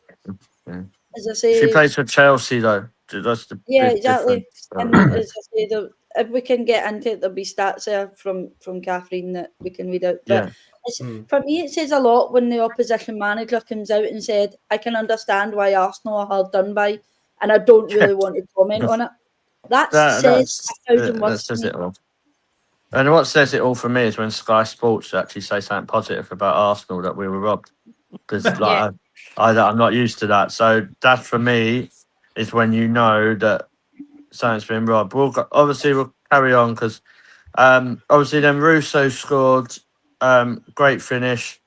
as I say, she plays for Chelsea though. That's the big exactly. difference. And as I say, if we can get into it, there'll be stats there from Catherine that we can read out. But for me, it says a lot when the opposition manager comes out and said, "I can understand why Arsenal are hard done by, and I don't really want to comment on it." That says 1,000 words to me. And what says it all for me is when Sky Sports actually say something positive about Arsenal that we were robbed. Because I'm not used to that. So that for me is when you know that something's been robbed. We'll carry on because obviously then Russo scored. Great finish.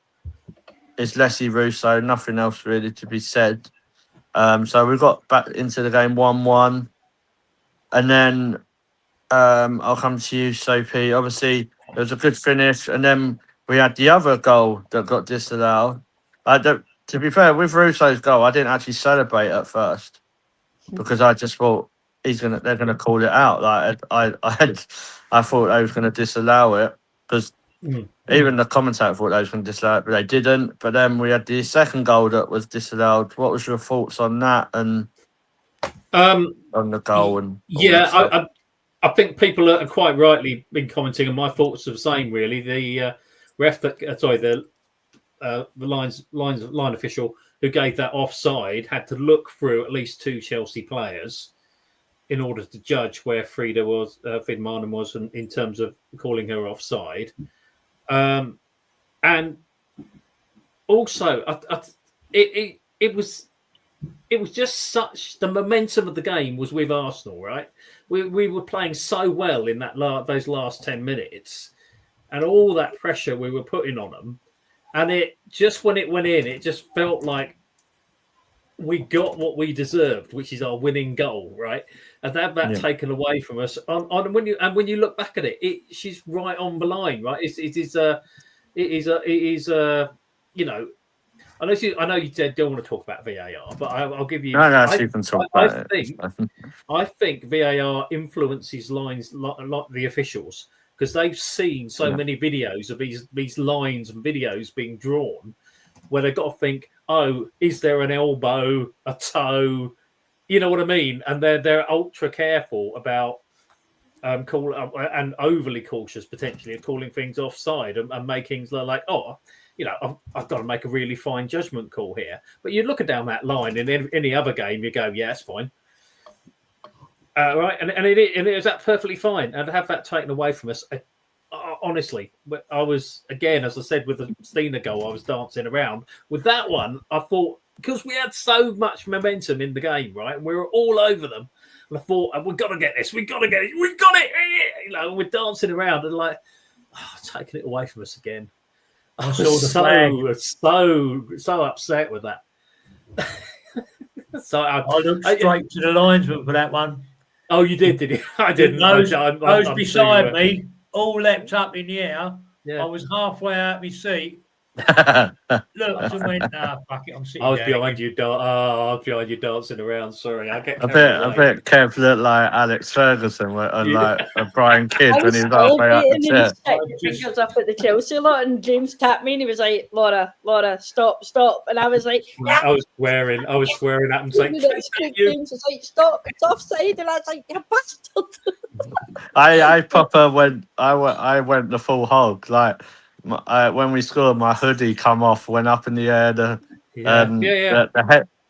It's Leslie Russo. Nothing else really to be said. So we got back into the game 1-1. And then I'll come to you, Sophie. Obviously, it was a good finish. And then we had the other goal that got disallowed. To be fair, with Russo's goal, I didn't actually celebrate at first because I just thought they're gonna call it out. Like I thought they was gonna disallow it because even the commentator thought they was gonna disallow it, but they didn't. But then we had the second goal that was disallowed. What was your thoughts on that and on the goal? And I think people are quite rightly been commenting, and my thoughts are the same. Really, the ref the line official who gave that offside had to look through at least two Chelsea players in order to judge where Frida Marnham was in terms of calling her offside. And also, it was just such the momentum of the game was with Arsenal, right? We were playing so well in those last 10 minutes, and all that pressure we were putting on them. And it just when it went in, it just felt like we got what we deserved, which is our winning goal, right? And that taken away from us. And when you look back at it, she's right on the line, right? It is you know. I know you don't want to talk about VAR, but I'll give you. You can talk about it. I think VAR influences lines like the officials because they've seen so many videos of these lines and videos being drawn where they've got to think, oh, is there an elbow, a toe? You know what I mean? And they're ultra careful about and overly cautious potentially of calling things offside and making like, oh, you know, I've got to make a really fine judgment call here. But you're looking down that line in any other game, you go, yeah, it's fine. Right, and it was that perfectly fine. And to have that taken away from us, honestly, I was, again, as I said, with the Stina goal, I was dancing around. With that one, I thought, because we had so much momentum in the game, right, and we were all over them, and I thought, we've got to get this, we've got it, you know, and we're dancing around and like, taking it away from us again. I was so upset with that. So I looked straight to the linesman for that one. Oh, you did you? I didn't. Those beside me all leapt up in the air. Yeah. I was halfway out of my seat. Looked and went, fuck it, I'm sitting I was down. behind you. I was behind you dancing around. Sorry, I get a bit Kev looked like Alex Ferguson and like a Brian Kidd when he was halfway up the chair. He was up at the Chelsea lot, and James tapped me, and he was like, "Laura, stop!" And I was like, yeah. I was swearing at him, saying, James was like, "Stop! It's offside!" And I was like, "You bastard!" I proper went the full hog. Like when we scored, my hoodie come off, went up in the air. The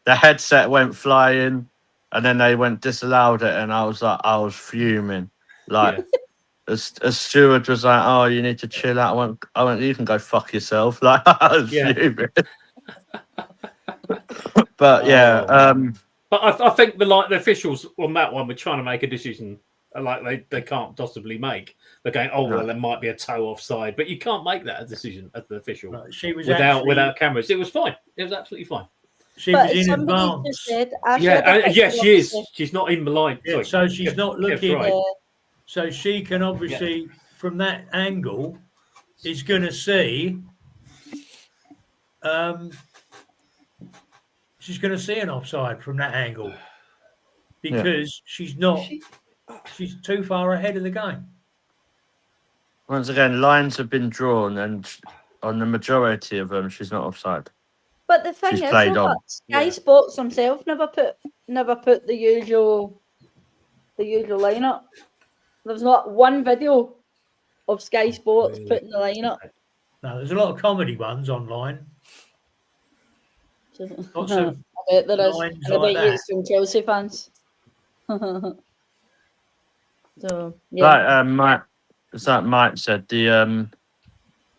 headset went flying, and then they went disallowed it, and I was fuming. Like a steward was like, "Oh, you need to chill out." I went, "You can go fuck yourself." Like I was fuming. But but I think the officials on that one were trying to make a decision like they can't possibly make. They're going, well, there might be a toe offside, but you can't make that a decision as the official. No, she was without cameras. It was fine. It was absolutely fine. She But was in somebody advance. just said, Ashley Yeah, had a yeah, picture she of is. herself. She's not in the line. Yeah, Sorry, so she's Kev- not Kev's looking. right. So she can obviously, from that angle, is going to see. She's going to see an offside from that angle because she's not. She's too far ahead of the game. Once again, lines have been drawn, and on the majority of them, she's not offside. But the thing She's is, played though, on. Sky Sports themselves never put the usual lineup. There's not one video of Sky Sports putting the lineup. No, there's a lot of comedy ones online. Lots of I bet there is. lines And I like bet you that. it's from Chelsea fans. So yeah. Like Mike, it's like Mike said, the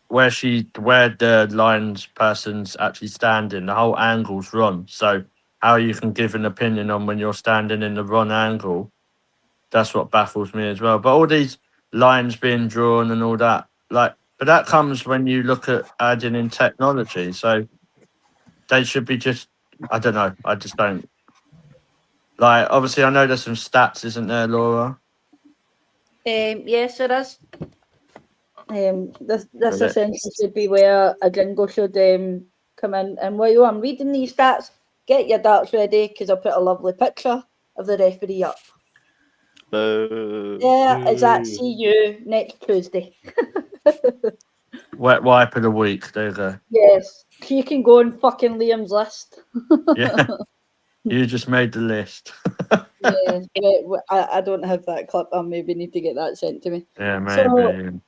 where the lines person's actually standing, the whole angle's wrong. So how you can give an opinion on when you're standing in the wrong angle, that's what baffles me as well. But all these lines being drawn and all that, but that comes when you look at adding in technology. So they should be just, I don't know, I just don't. Obviously, I know there's some stats, isn't there, Laura? Yes, there is. This essentially should be where a jingle should come in. And while I'm reading these stats, get your darts ready because I'll put a lovely picture of the referee up. Yeah, is that see you next Tuesday. Wet wipe of the week. There you go. Yes, so you can go on fucking Liam's list. Yeah, you just made the list. Yeah, I don't have that clip. I maybe need to get that sent to me. Yeah, maybe. So,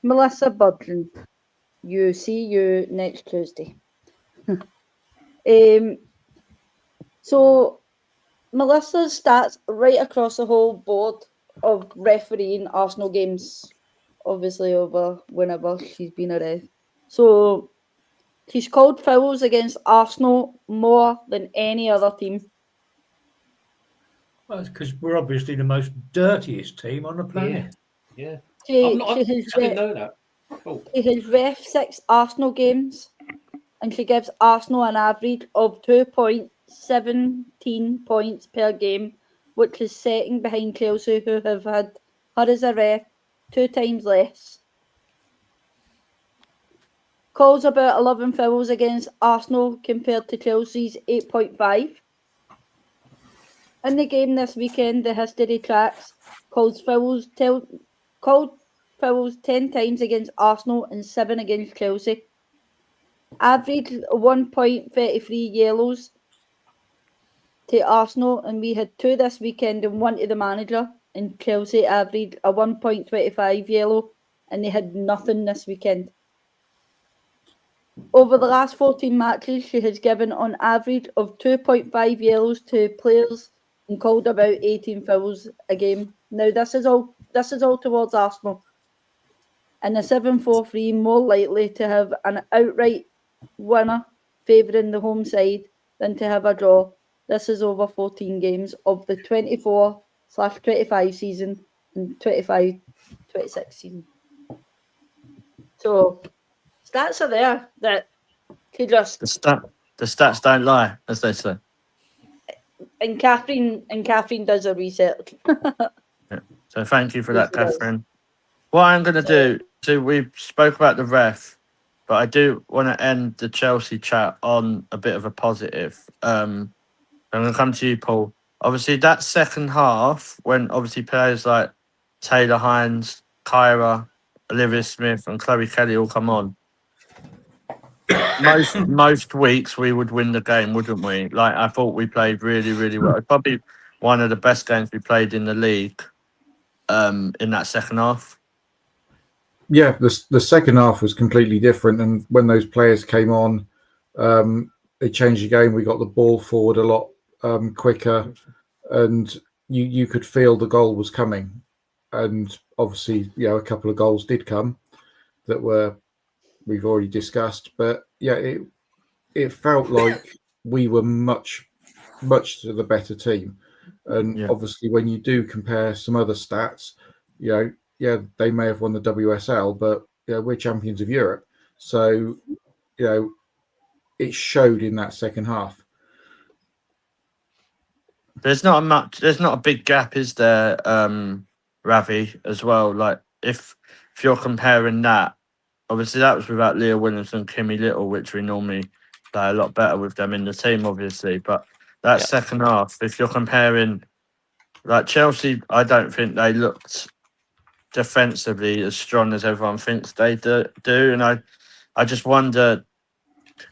Melissa Budgeon, you see you next Tuesday. So Melissa's stats right across the whole board of refereeing Arsenal games, obviously over whenever she's been a ref. So she's called fouls against Arsenal more than any other team. Well, it's because we're obviously the most dirtiest team on the planet. Yeah. I didn't know that. Cool. She has ref 6 Arsenal games, and she gives Arsenal an average of 2.17 points per game, which is second behind Chelsea, who have had her as a ref 2 times less. Calls about 11 fouls against Arsenal compared to Chelsea's 8.5. In the game this weekend, the history tracks called fouls 10 times against Arsenal and 7 against Chelsea. Average 1.33 yellows to Arsenal, and we had 2 this weekend and 1 to the manager. And Chelsea averaged a 1.25 yellow, and they had nothing this weekend. Over the last 14 matches, she has given on average of 2.5 yellows to players and called about 18 fouls a game. Now this is all towards Arsenal. And a 7-4-3 more likely to have an outright winner favouring the home side than to have a draw. This is over 14 games of the 24/25 season and 25/26 season. So stats are there that could just The stats don't lie, as they say. and Catherine does a research. So thank you for that, Catherine. What I'm going to do, so we spoke about the ref, but I do want to end the Chelsea chat on a bit of a positive. I'm going to come to you, Paul. Obviously, that second half, when obviously players like Taylor Hines, Kyra, Olivia Smith, and Chloe Kelly all come on, most weeks we would win the game, wouldn't we? I thought we played really, really well. It's probably one of the best games we played in the league in that second half. Yeah, the second half was completely different, and when those players came on, it changed the game. We got the ball forward a lot quicker, and you could feel the goal was coming. And obviously, a couple of goals did come that we've already discussed. But yeah, it felt like we were much to the better team. And obviously, when you do compare some other stats, they may have won the WSL, but we're champions of Europe. So, it showed in that second half. There's not a big gap, is there, Ravi, as well? Like if you're comparing that, obviously that was without Leah Williams and Kimmy Little, which we normally play a lot better with them in the team, obviously. But that second half, if you're comparing, like Chelsea, I don't think they looked defensively as strong as everyone thinks they do. And I just wonder.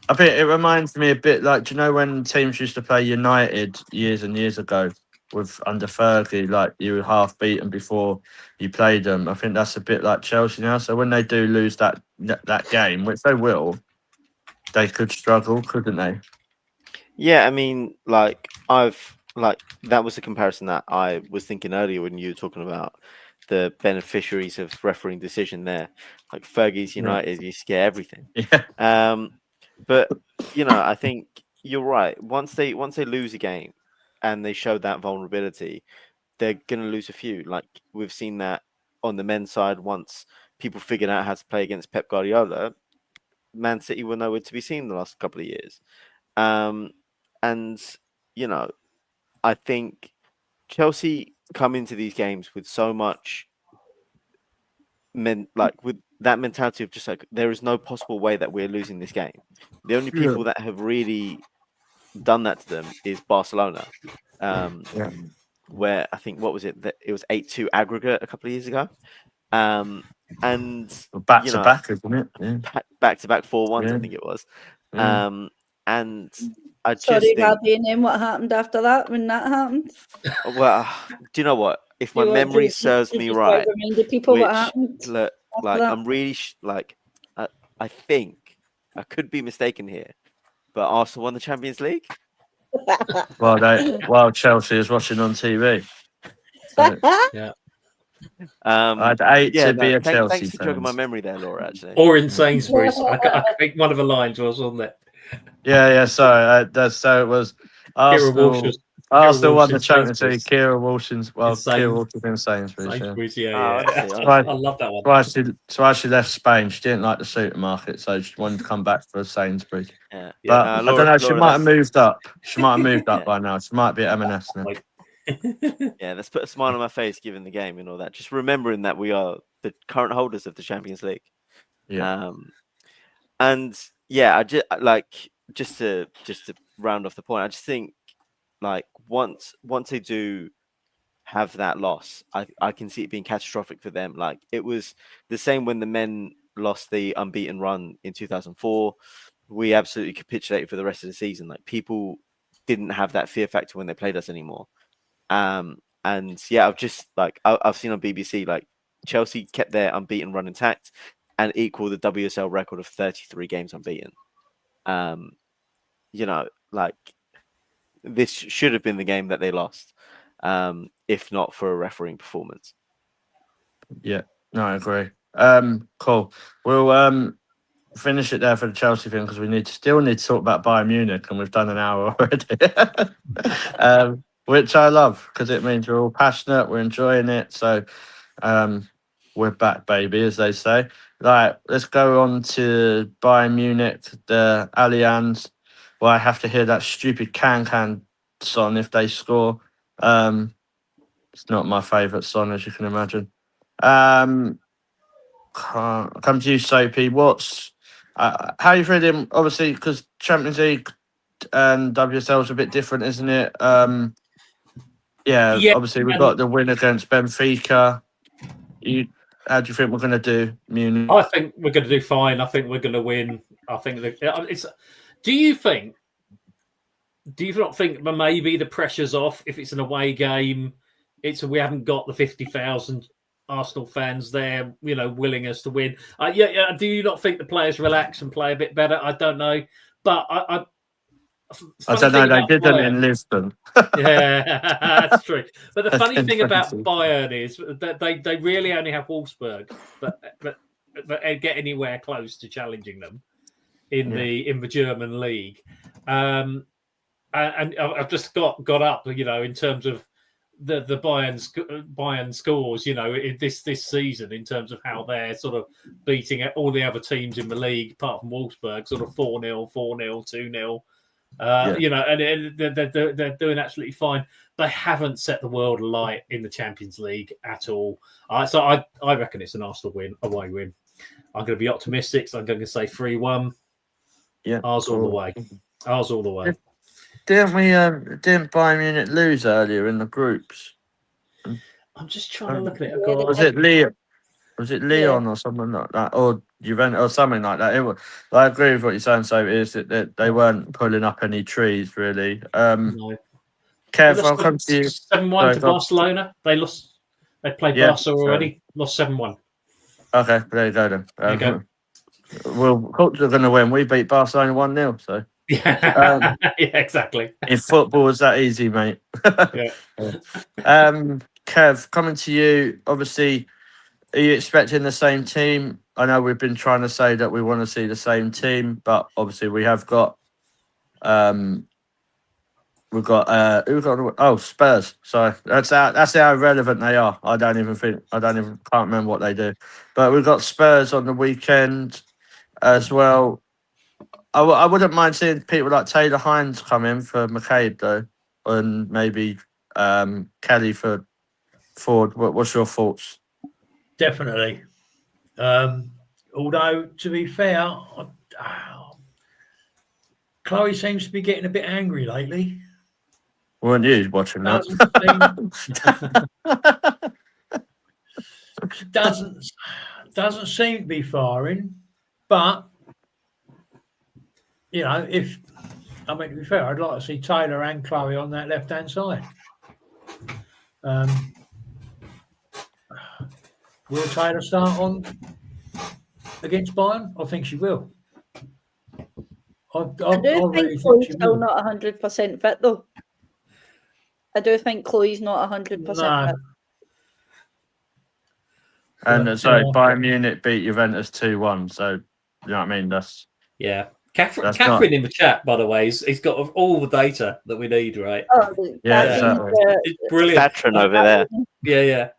I think it reminds me a bit like, do you know when teams used to play United years and years ago with under Fergie, like you were half beaten before you played them? I think that's a bit like Chelsea now. So when they do lose that game, which they will, they could struggle, couldn't they? Yeah, I mean, that was the comparison that I was thinking earlier when you were talking about the beneficiaries of refereeing decision there. Like Fergie's United used to get everything. Yeah. But I think you're right. Once they lose a game and they show that vulnerability, they're gonna lose a few. Like we've seen that on the men's side. Once people figured out how to play against Pep Guardiola, Man City were nowhere to be seen the last couple of years. And I think Chelsea come into these games with so much with that mentality of just like there is no possible way that we're losing this game. The only people that have really done that to them is Barcelona, where I think that it was 8-2 aggregate a couple of years ago, and back to back, isn't it? Yeah. Back to back 4-1s, I think it was, and I just think, Robbie, and then what happened after that when that happened? Well, do you know what? If my memory serves me right, people what happened. Look, I'm really I think I could be mistaken here, but Arsenal won the Champions League. While Chelsea is watching on TV. So, yeah. I'd hate to be a Chelsea Thanks for jogging my memory there, Laura. Actually, or in Sainsbury's. I think one of the lines was, wasn't it? Yeah. Sorry, so it was Arsenal. Arsenal won the Champions League. Kira Walshin's Kira Walsh was in Sainsbury's. Yeah. I love that one. So she left Spain. She didn't like the supermarket, so she wanted to come back for Sainsbury's. Yeah. But I don't know. She might have moved up. She might have moved up by now. She might be at M&S now. Yeah, let's put a smile on my face given the game and all that. Just remembering that we are the current holders of the Champions League. Yeah. And yeah, I just to round off the point, I just think once they do have that loss, I can see it being catastrophic for them. Like it was the same when the men lost the unbeaten run in 2004. We absolutely capitulated for the rest of the season. Like people didn't have that fear factor when they played us anymore. And yeah, I've seen on BBC Chelsea kept their unbeaten run intact and equal the WSL record of 33 games unbeaten. This should have been the game that they lost, if not for a refereeing performance. Yeah, no, I agree. Cool. We'll finish it there for the Chelsea thing because we still need to talk about Bayern Munich, and we've done an hour already. Which I love because it means we're all passionate, we're enjoying it. So we're back, baby, as they say. Let's go on to Bayern Munich, the Allianz. Well, I have to hear that stupid can song if they score. It's not my favourite song, as you can imagine. Come to you, Soapy. How are you feeling? Obviously, because Champions League and WSL is a bit different, isn't it? Yeah, obviously we've got the win against Benfica. How do you think we're going to do, Munich? I think we're going to do fine. I think we're going to win. I think it's. Do you not think that maybe the pressure's off if it's an away game? We haven't got the 50,000 Arsenal fans there, willing us to win. Do you not think the players relax and play a bit better? I don't know, but I don't know. They did them in Lisbon. Yeah, that's true. But the funny thing about Bayern is that they really only have Wolfsburg, but get anywhere close to challenging them in the German league. And I've just got up, in terms of the Bayern scores, in this season in terms of how they're sort of beating all the other teams in the league, apart from Wolfsburg, sort of 4-0, 4-0, 2-0. And they're doing absolutely fine. They haven't set the world alight in the Champions League at all. So I reckon it's an Arsenal away win. I'm going to be optimistic. So I'm going to say 3-1. Yeah, Ours all the way. Ours all the way. Didn't Bayern Munich lose earlier in the groups? I'm just trying to look at it. Was it Leon? Was it Leon or something like that, or Juventus or something like that? I agree with what you're saying. So is that they weren't pulling up any trees really. No. Kev, I'll come to you. 7-1 to Barcelona. They lost. They played Barca already. Lost 7-1. Okay, there you go then. There you go. Well, Colts are going to win. We beat Barcelona 1-0, so. Yeah, exactly. If football is that easy, mate. Yeah. Kev, coming to you. Obviously, are you expecting the same team? I know we've been trying to say that we want to see the same team, but obviously we have got. We've got Spurs. Sorry, that's how irrelevant they are. I can't remember what they do, but we've got Spurs on the weekend as well. I wouldn't mind seeing people like Taylor Hines come in for McCabe though, and maybe Kelly for Ford. What's your thoughts? Definitely. Although to be fair, Chloe seems to be getting a bit angry lately. Weren't you watching that? Doesn't seem to be firing, but to be fair, I'd like to see Taylor and Chloe on that left-hand side. Will Taylor start on against Bayern? I think she will. I do think Chloe's still not 100% fit, though. I do think Chloe's not 100% fit. And sorry, Bayern Munich beat Juventus 2-1. So you know what I mean? Catherine in the chat, by the way, he's got all the data that we need, right? Oh, yeah, exactly. It's brilliant. Catherine over there. Yeah.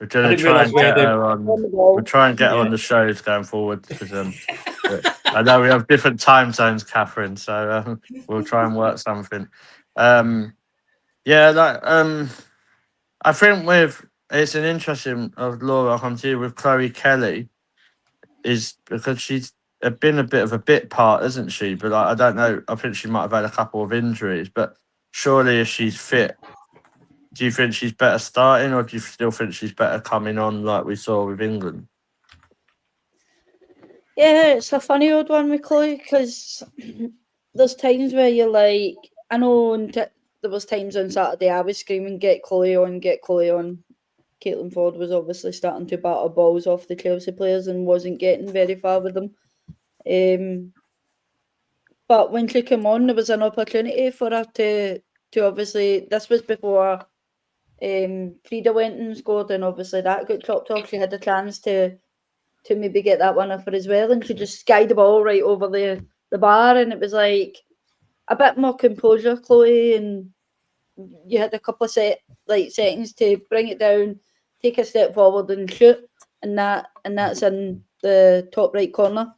We're going to try and get her on. We'll try and get her on the shows going forward because I know we have different time zones, Catherine. So we'll try and work something. I think it's an interesting Laura. I'll come to you with Chloe Kelly, is because she's been a bit of a bit part, isn't she? But I don't know. I think she might have had a couple of injuries, but surely if she's fit. Do you think she's better starting, or do you still think she's better coming on like we saw with England? Yeah, it's a funny old one with Chloe because there's times where you're like, I know there was times on Saturday I was screaming, get Chloe on, get Chloe on. Caitlin Ford was obviously starting to batter balls off the Chelsea players and wasn't getting very far with them. But when she came on, there was an opportunity for her to obviously, this was before Frida went and scored, and obviously that got chopped off. She had a chance to maybe get that one off her as well, and she just skied the ball right over the bar, and it was like a bit more composure, Chloe, and you had a couple of seconds to bring it down, take a step forward and shoot, and that's in the top right corner.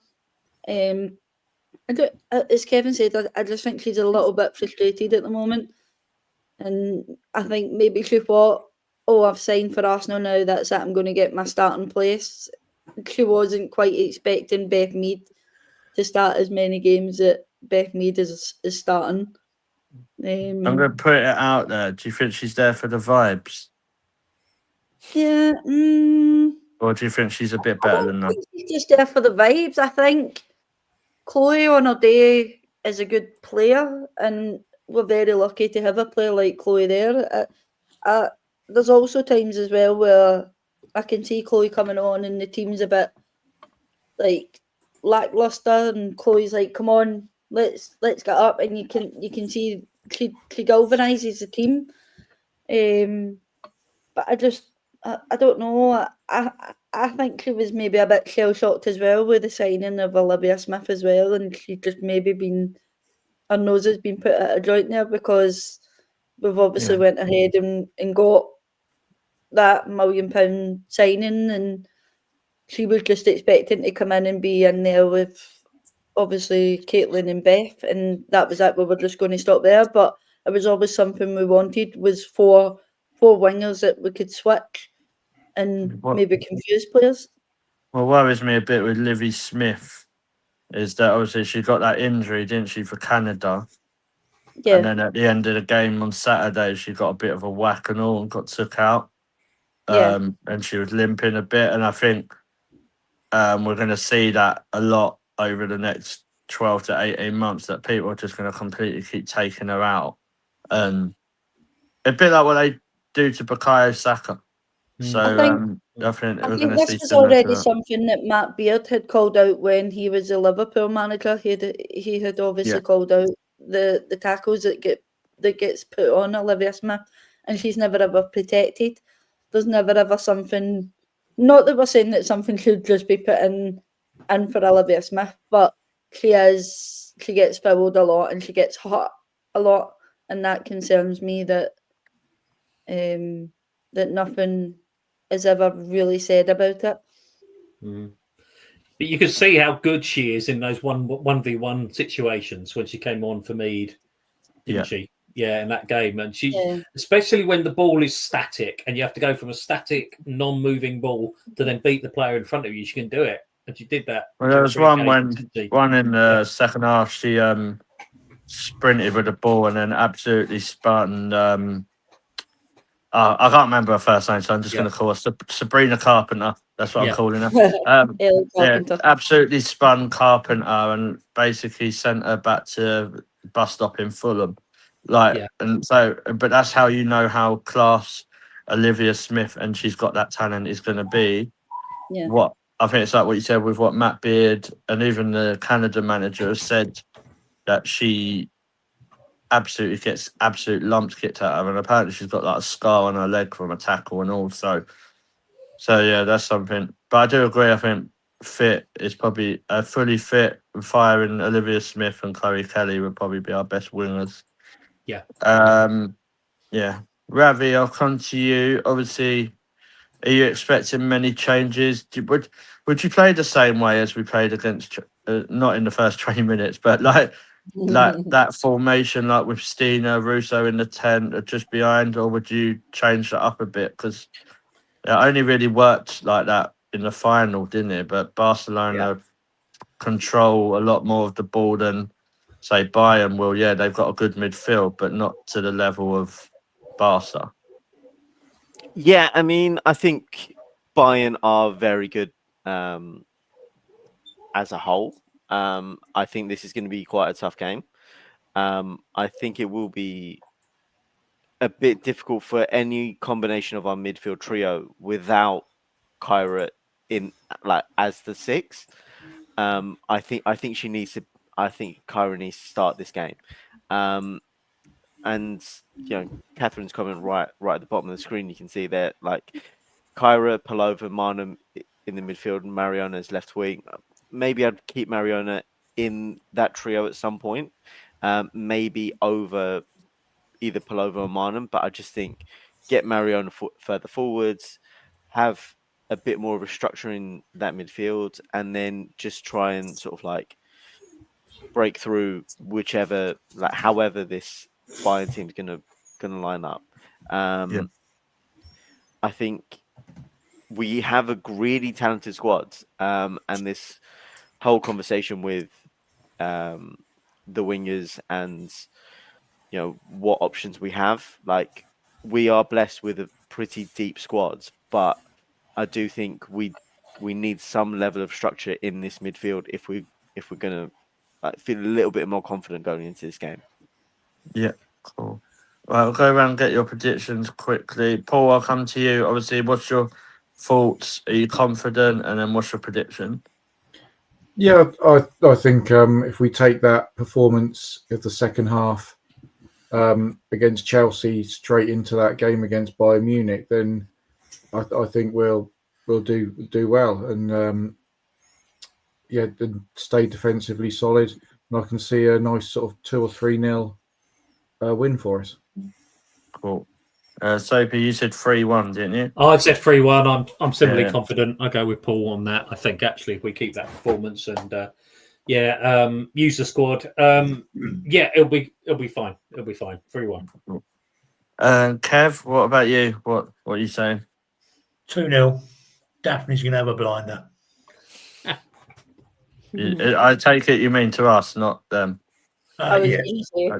As Kevin said, I just think she's a little bit frustrated at the moment. And I think maybe she thought, I've signed for Arsenal now, that's it, I'm going to get my starting place. She wasn't quite expecting Beth Mead to start as many games that Beth Mead is starting. I'm going to put it out there. Do you think she's there for the vibes? Yeah. Or do you think she's a bit better than that? She's just there for the vibes. I think Chloe on her day is a good player, and we're very lucky to have a player like Chloe there. There's also times as well where I can see Chloe coming on and the team's a bit like lackluster, and Chloe's like, "Come on, let's get up," and you can see she galvanizes the team. But I don't know. I think she was maybe a bit shell shocked as well with the signing of Olivia Smith as well, and she just maybe her nose has been put at a joint there because we've obviously went ahead and got that £1 million signing, and she was just expecting to come in and be in there with obviously Caitlin and Beth, and that was it. We were just going to stop there, but it was always something we wanted, was four wingers that we could switch and maybe confuse players. What worries me a bit with Livy Smith is that obviously she got that injury, didn't she, for Canada? Yeah. And then at the end of the game on Saturday, she got a bit of a whack and all and got took out. And she was limping a bit. And I think we're going to see that a lot over the next 12 to 18 months, that people are just going to completely keep taking her out. A bit like what they do to Bukayo Saka. So I think we're going to see this was already something that Matt Beard had called out when he was the Liverpool manager. He had obviously called out the tackles that gets put on Olivia Smith, and she's never ever protected. There's never ever something. Not that we're saying that something should just be put in for Olivia Smith, but she gets fouled a lot and she gets hurt a lot, and that concerns me that nothing is ever really said about it. But you could see how good she is in those 1v1 situations when she came on for Mead, didn't she? Yeah, in that game. And she, especially when the ball is static and you have to go from a static, non-moving ball to then beat the player in front of you, she can do it. And she did that. Well, there was one in the second half, she sprinted with the ball and then absolutely spun. I can't remember her first name, so I'm just going to call her Sabrina Carpenter. That's what I'm calling her. Absolutely spun Carpenter and basically sent her back to bus stop in Fulham. And so, but that's how you know how class Olivia Smith, and she's got that talent, is going to be. What I think it's like what you said with what Matt Beard and even the Canada manager has said, that she absolutely gets absolute lumps kicked out of her, and apparently she's got like a scar on her leg from a tackle and all. So yeah, that's something. But I do agree. I think fit is probably fully fit and firing Olivia Smith and Chloe Kelly would probably be our best wingers. Ravi, I'll come to you. Obviously, are you expecting many changes? Would you play the same way as we played against? Not in the first 20 minutes, but like that formation, like with Stina Russo in the 10 just behind, or would you change that up a bit? Because it only really worked like that in the final, didn't it? But Barcelona control a lot more of the ball than, say, Bayern will. Yeah, they've got a good midfield, but not to the level of Barca. Yeah, I mean, I think Bayern are very good as a whole. I think this is going to be quite a tough game. I think it will be a bit difficult for any combination of our midfield trio without Kyra in, like, as the 6. I think she needs to. I think Kyra needs to start this game. And Catherine's comment right at the bottom of the screen, you can see there, like, Kyra, Palova, Marnham in the midfield, and Mariana's left wing. Maybe I'd keep Mariana in that trio at some point, maybe over either Palova or Marnham. But I just think get Mariana further forwards, have a bit more of a structure in that midfield, and then just try and sort of like break through whichever, like, however this Bayern team's gonna line up. I think we have a really talented squad, and this whole conversation with the wingers and what options we have, like, we are blessed with a pretty deep squad, but I do think we need some level of structure in this midfield if we're gonna feel a little bit more confident going into this game. Yeah, cool. Right, we'll go around and get your predictions quickly. Paul, I'll come to you. Obviously, what's your thoughts? Are you confident? And then what's your prediction? Yeah, I think if we take that performance of the second half against Chelsea straight into that game against Bayern Munich, then I think we'll do well and and stay defensively solid. And I can see a nice sort of 2 or 3-0 win for us. Cool. Soapy, you said 3-1, didn't you? I said 3-1. I'm similarly Yeah. confident. I go with Paul on that. I think actually if we keep that performance and use the squad, it'll be fine. It'll be fine. 3-1. Kev, what about you? What are you saying? 2-0. Daphne's going to have a blinder. I take it you mean to us, not them. That was Yeah. easy.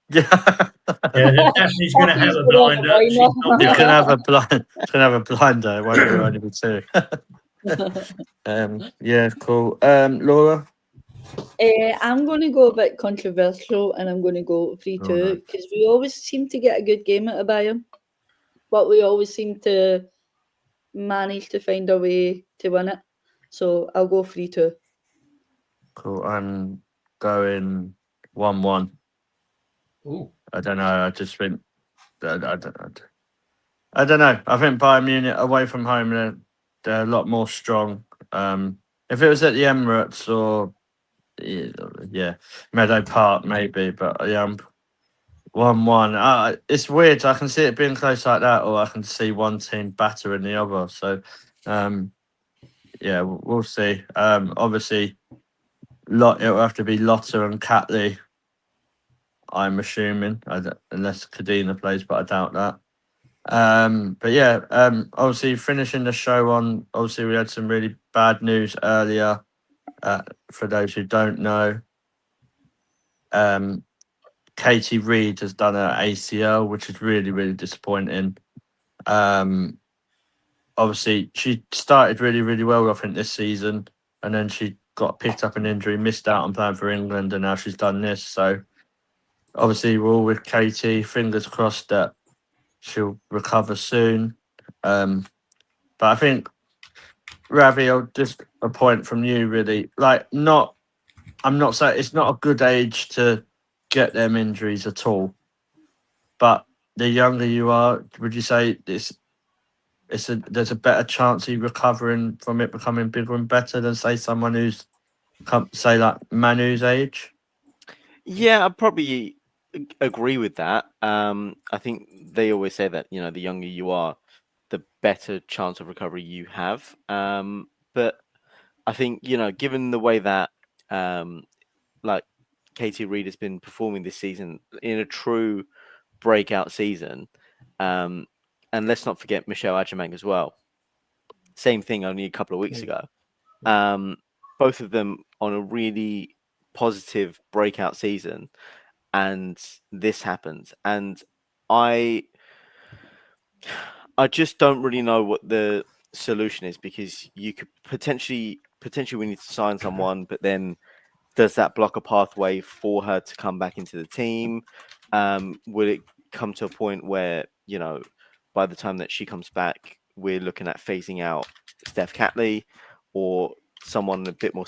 Yeah. Daphne's going to have a blinder. She's not You can have a blinder. It won't only be 2. Yeah, cool. Laura. I'm going to go a bit controversial, and I'm going to go 3-2 because we always seem to get a good game out of Bayern, but we always seem to manage to find a way to win it. So I'll go 3-2. Cool. I'm going 1-1. Ooh. I don't know. I just think I don't know. I think Bayern Munich away from home they're a lot more strong. If it was at the Emirates or Meadow Park maybe, but yeah, 1-1. It's weird. I can see it being close like that, or I can see one team battering the other. So we'll see. Obviously, it'll have to be Lotta and Catley. I'm assuming, unless Kadena plays, but I doubt that. Obviously finishing the show on. Obviously, we had some really bad news earlier. For those who don't know, Katie Reid has done her ACL, which is really, really disappointing. Obviously, she started really, really well, I think, this season, and then she got picked up an injury, missed out on playing for England, and now she's done this. So, obviously, we're all with Katie. Fingers crossed that she'll recover soon. But I think, Ravi, just a point from you, really. I'm not saying it's not a good age to get them injuries at all. But the younger you are, would you say there's a better chance of you recovering from it becoming bigger and better than, say, someone who's, say, like Manu's age? Yeah, I probably agree with that. I think they always say that, the younger you are, the better chance of recovery you have. But I think, given the way that like Katie Reid has been performing this season in a true breakout season, and let's not forget Michelle Ajamang as well. Same thing only a couple of weeks ago. Both of them on a really positive breakout season, and this happens. And I just don't really know what the solution is, because you could potentially we need to sign someone, but then does that block a pathway for her to come back into the team? Will it come to a point where, by the time that she comes back, we're looking at phasing out Steph Catley or someone a bit more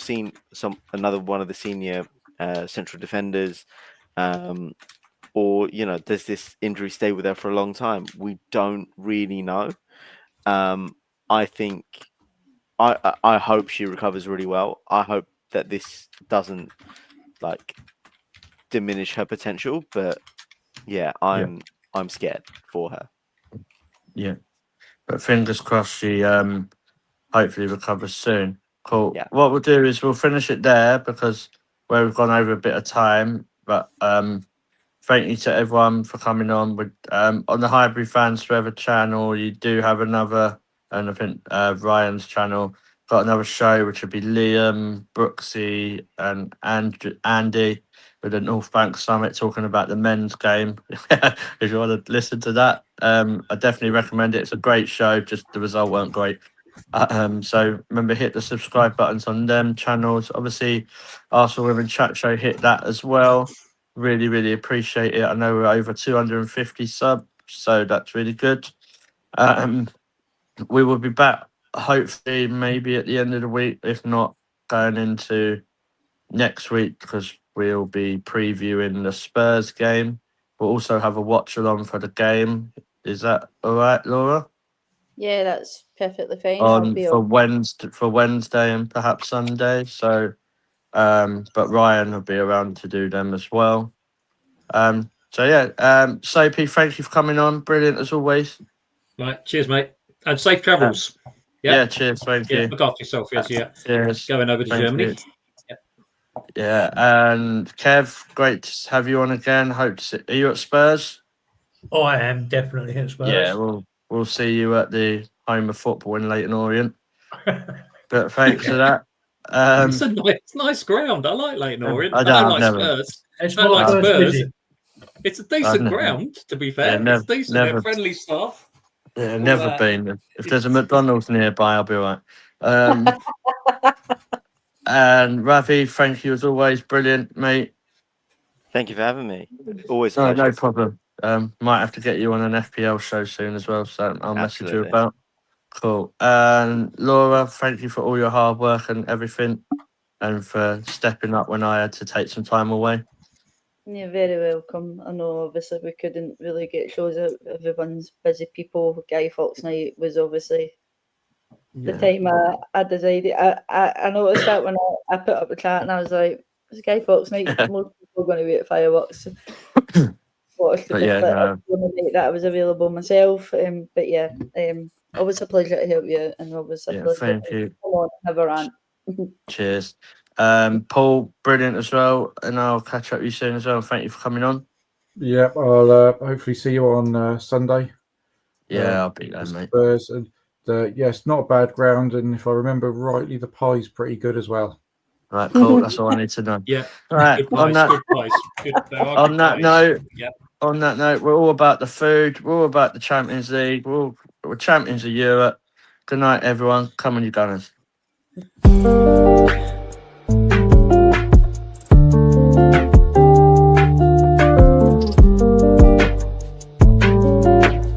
another one of the senior central defenders? Or, does this injury stay with her for a long time? We don't really know. I think I hope she recovers really well. I hope that this doesn't diminish her potential, but I'm scared for her. Yeah, but fingers crossed she hopefully recovers soon. Cool. Yeah. What we'll do is we'll finish it there, because we've gone over a bit of time. But thank you to everyone for coming on. With on the Highbury Fans Forever channel, you do have another, and I think Ryan's channel got another show, which would be Liam, Brooksy, and Andy with the North Bank Summit talking about the men's game. If you want to listen to that, I definitely recommend it. It's a great show, just the result weren't great. So remember, hit the subscribe buttons on them channels. Obviously, Arsenal Women Chat Show, hit that as well. Really, really appreciate it. I know we're over 250 subs, so that's really good. We will be back, hopefully, maybe at the end of the week, if not going into next week, because we'll be previewing the Spurs game. We'll also have a watch along for the game. Is that all right, Laura? Yeah, that's perfectly fine. For Wednesday and perhaps Sunday. So, but Ryan will be around to do them as well. So yeah, Soapy, thank you for coming on. Brilliant as always. Right, cheers, mate, and safe travels. Yeah, cheers. Thank you. Look after yourself. Yes, yeah. Cheers. Going over to Thank Germany. you. Yeah, and Kev, great to have you on again. Hope to see. Are you at Spurs? I am definitely at Spurs. Yeah, we'll see you at the home of football in Leyton Orient. But thanks for that. It's a nice ground. I like Leyton Orient. I I don't like never. Spurs. It's I don't my like first Spurs. visit. It's a decent never- ground, to be fair. Yeah, It's decent. They're never- friendly staff. Yeah, never been. If there's a McDonald's nearby, I'll be all right. And Ravi, thank you as always. Brilliant, mate. Thank you for having me. Always a No, pleasure. no problem. Might have to get you on an FPL show soon as well, so I'll message you Absolutely. about. Cool. And Laura, thank you for all your hard work and everything, and for stepping up when I had to take some time away. You're very welcome. I know obviously we couldn't really get shows out. Everyone's busy people. Guy Fawkes night was obviously the time I decided. I noticed that when I put up the chat and I was like, it's Guy Fawkes night. Most people are going to be at fireworks. Watched But it, yeah, but no. it was the night that I was available myself. But yeah, always a pleasure to help you, and always a Yeah, pleasure thank to you. come on and have a rant. Cheers. Paul, brilliant as well, and I'll catch up with you soon as well. Thank you for coming on. Yeah, I'll hopefully see you on Sunday. Yeah, I'll be there, mate. Spurs, and yes, not a bad ground, and if I remember rightly, the pie's pretty good as well. Right, cool. That's all I need to know. Yeah. All right. Good On price. that, Good price. Good, on that note, yeah. on that note, we're all about the food. We're all about the Champions League. We're champions of Europe. Good night, everyone. Come on, you Gunners.